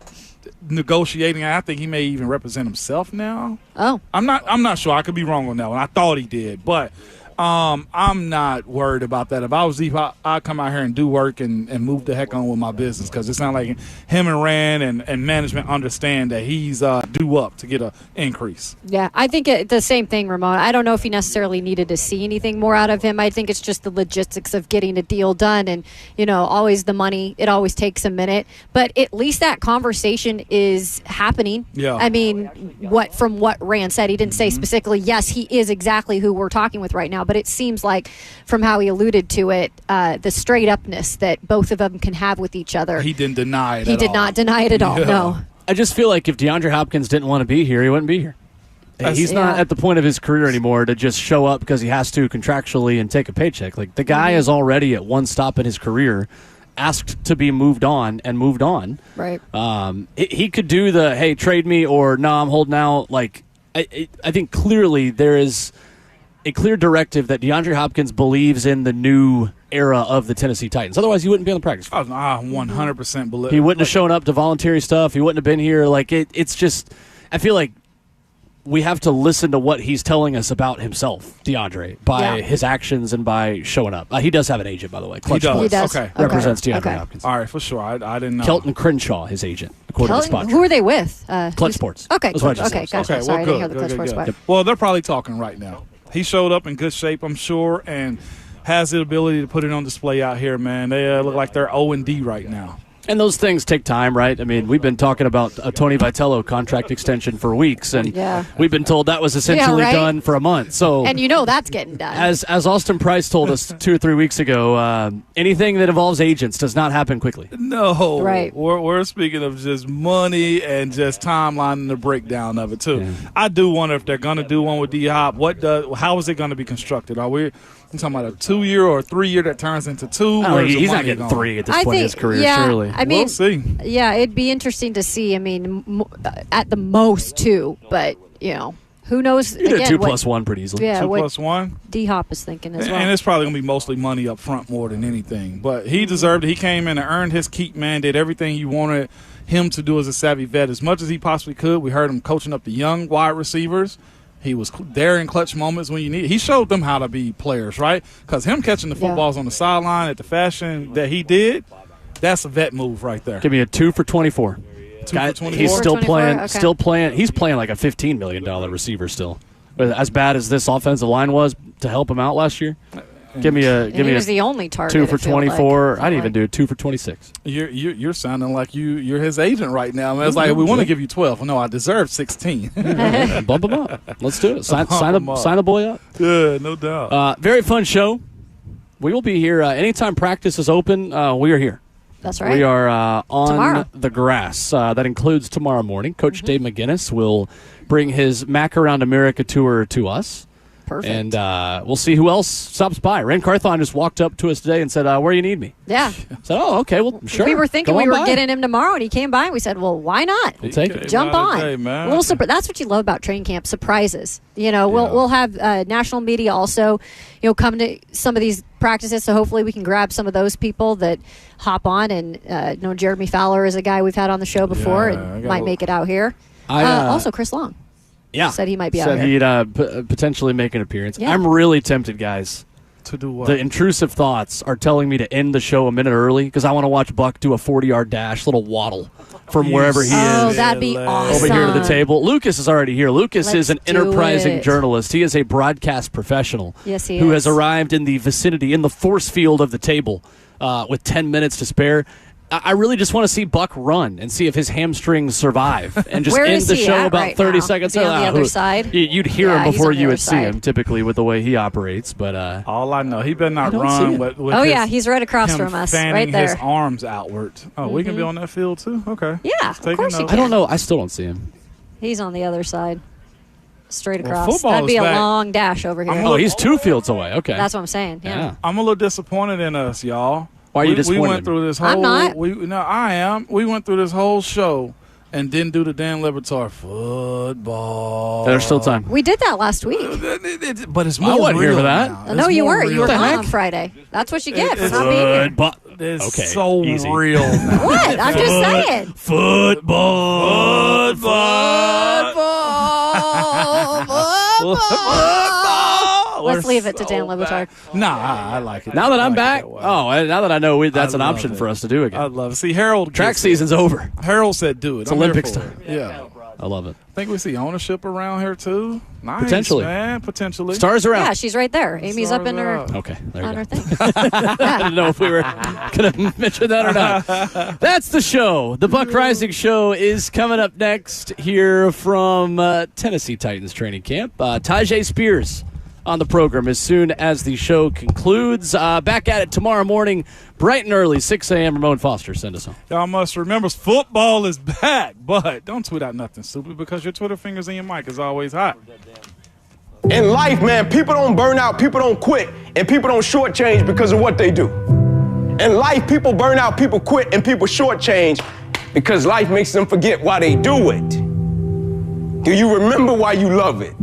negotiating. I think he may even represent himself now. Oh, I'm not sure. I could be wrong on that one. I thought he did, but I'm not worried about that. If I was D-Hop, I'd come out here and do work and move the heck on with my business because it's not like him and Rand and management understand that he's due up to get an increase. yeah. I think the same thing, Ramon. I don't know if he necessarily needed to see anything more out of him. I think it's just the logistics of getting a deal done and, always the money. It always takes a minute. But at least that conversation is happening. Yeah. I mean, from what Rand said, he didn't say specifically, yes, he is exactly who we're talking with right now. But it seems like, from how he alluded to it, the straight upness that both of them can have with each other. He didn't deny it. He did not deny it at all. No. I just feel like if DeAndre Hopkins didn't want to be here, he wouldn't be here. He's not at the point of his career anymore to just show up because he has to contractually and take a paycheck. Like the guy is already at one stop in his career, asked to be moved on and moved on. Right. He could do the, hey, trade me, or no, I'm holding out. Like I think clearly there is a clear directive that DeAndre Hopkins believes in the new era of the Tennessee Titans. Otherwise, he wouldn't be on the practice field. I 100% believe. He wouldn't have shown up to voluntary stuff. He wouldn't have been here. Like it's just, I feel like we have to listen to what he's telling us about himself, DeAndre, by his actions and by showing up. He does have an agent, by the way. Clutch he does. Sports Okay. Represents DeAndre Hopkins. All right, for sure. I didn't know. Kelton Crenshaw, his agent, according to Spot. Who are they with? Clutch Sports. Okay. That's what I just Okay. said. Gotcha. Okay, Sorry, I didn't well, hear the Clutch Sports part. Well, they're probably talking right now. He showed up in good shape, I'm sure, and has the ability to put it on display out here, man. They look like they're O&D right now. And those things take time, right? I mean, we've been talking about a Tony Vitello contract extension for weeks, and we've been told that was essentially done for a month. So, and that's getting done. As Austin Price told us 2 or 3 weeks ago, anything that involves agents does not happen quickly. No. Right. We're speaking of just money and just timeline and the breakdown of it, too. Yeah. I do wonder if they're going to do one with D-Hop. How is it going to be constructed? Are we talking about a 2-year or a 3-year that turns into 2? He's not getting 3 at this point in his career, surely. I mean, we'll see. Yeah, it'd be interesting to see. I mean, at the most 2, but, who knows? You did 2 plus 1 pretty easily. Yeah, 2 plus 1. D-Hop is thinking as well. And it's probably going to be mostly money up front more than anything. But he deserved it. He came in and earned his keep, man, did everything you wanted him to do as a savvy vet as much as he possibly could. We heard him coaching up the young wide receivers. He was there in clutch moments when you need. He showed them how to be players, right? Because him catching the footballs on the sideline at the fashion that he did, that's a vet move right there. Give me a 2 for 24. 2 for 24? He's still 24? playing. Okay. Still playing. He's playing like a $15 million receiver still. But as bad as this offensive line was to help him out last year. Give me a. He was the only target. 2 for 24. I'd even do 2 for 26. You're sounding like you're his agent right now, man. It's like we want to give you 12. Well, no, I deserve 16. Bump him up. Let's do it. Sign the boy up. Yeah, no doubt. Very fun show. We will be here anytime practice is open. We are here. That's right. We are on tomorrow. The grass. That includes tomorrow morning. Coach Dave McGinnis will bring his Mac Around America tour to us. Perfect. And we'll see who else stops by. Rand Carthon just walked up to us today and said, where you need me? Yeah. I said, okay, well, sure. We were thinking we were by. getting him tomorrow, and he came by, and we said, well, why not? We'll take it. Jump on. Day, man. A little that's what you love about training camp, surprises. We'll have national media also, come to some of these practices, so hopefully we can grab some of those people that hop on. And Jeremy Fowler is a guy we've had on the show before and might make it out here. Also, Chris Long. Yeah. Said he might be out here. Said he'd potentially make an appearance. Yeah. I'm really tempted, guys. To do what? The intrusive thoughts are telling me to end the show a minute early because I want to watch Buck do a 40-yard dash, little waddle from wherever he is. Oh, that'd be awesome. Over here to the table. Lucas is already here. Lucas is an enterprising it. journalist. He is a broadcast professional. Yes, he who is. has arrived in the vicinity, in the force field of the table with 10 minutes to spare. I really just want to see Buck run and see if his hamstrings survive and just end the show about 30 seconds. Is he on the other side? You'd hear him before you would see side. him, typically, with the way he operates. But all I know, he better not run with he's right across from us, right there. His arms outward. Oh, we can be on that field too? Okay. Yeah, of course you can. I don't know. I still don't see him. He's on the other side. Straight across. Football That'd be is a back. long dash over here. He's 2 fields away. Okay. That's what I'm saying. Yeah. I'm a little disappointed in us, y'all. Why are you disappointed? We went through this whole. I'm not. I am. We went through this whole show and didn't do the Dan Lebertar football. There's still time. We did that last week. But it's more I wasn't real here for that. now. No, you weren't. You were the gone heck? on Friday. That's what you get for not being here. It's so easy. real now. What? I'm just saying. Football. Let's leave it to Dan Lebertar. Nah, I like it. Now that I'm back, now now that I know that's an option for us to do again. I love it. See, Harold. Track season's over. Harold said do it. It's Olympics time. Yeah. I love it. I think we see ownership around here too. Nice, Potentially. man. Potentially. Stars are out. Yeah, she's right there. Amy's up in her Okay, there on you her go. thing. I didn't know if we were going to mention that or not. That's the show. The Buck Rising Show is coming up next here from Tennessee Titans training camp. Tajay Spears on the program as soon as the show concludes. Back at it tomorrow morning, bright and early, 6 a.m. Ramon Foster, send us home. Y'all must remember, football is back, but don't tweet out nothing stupid because your Twitter fingers in your mic is always hot. In life, man, people don't burn out, people don't quit, and people don't shortchange because of what they do. In life, people burn out, people quit, and people shortchange because life makes them forget why they do it. Do you remember why you love it?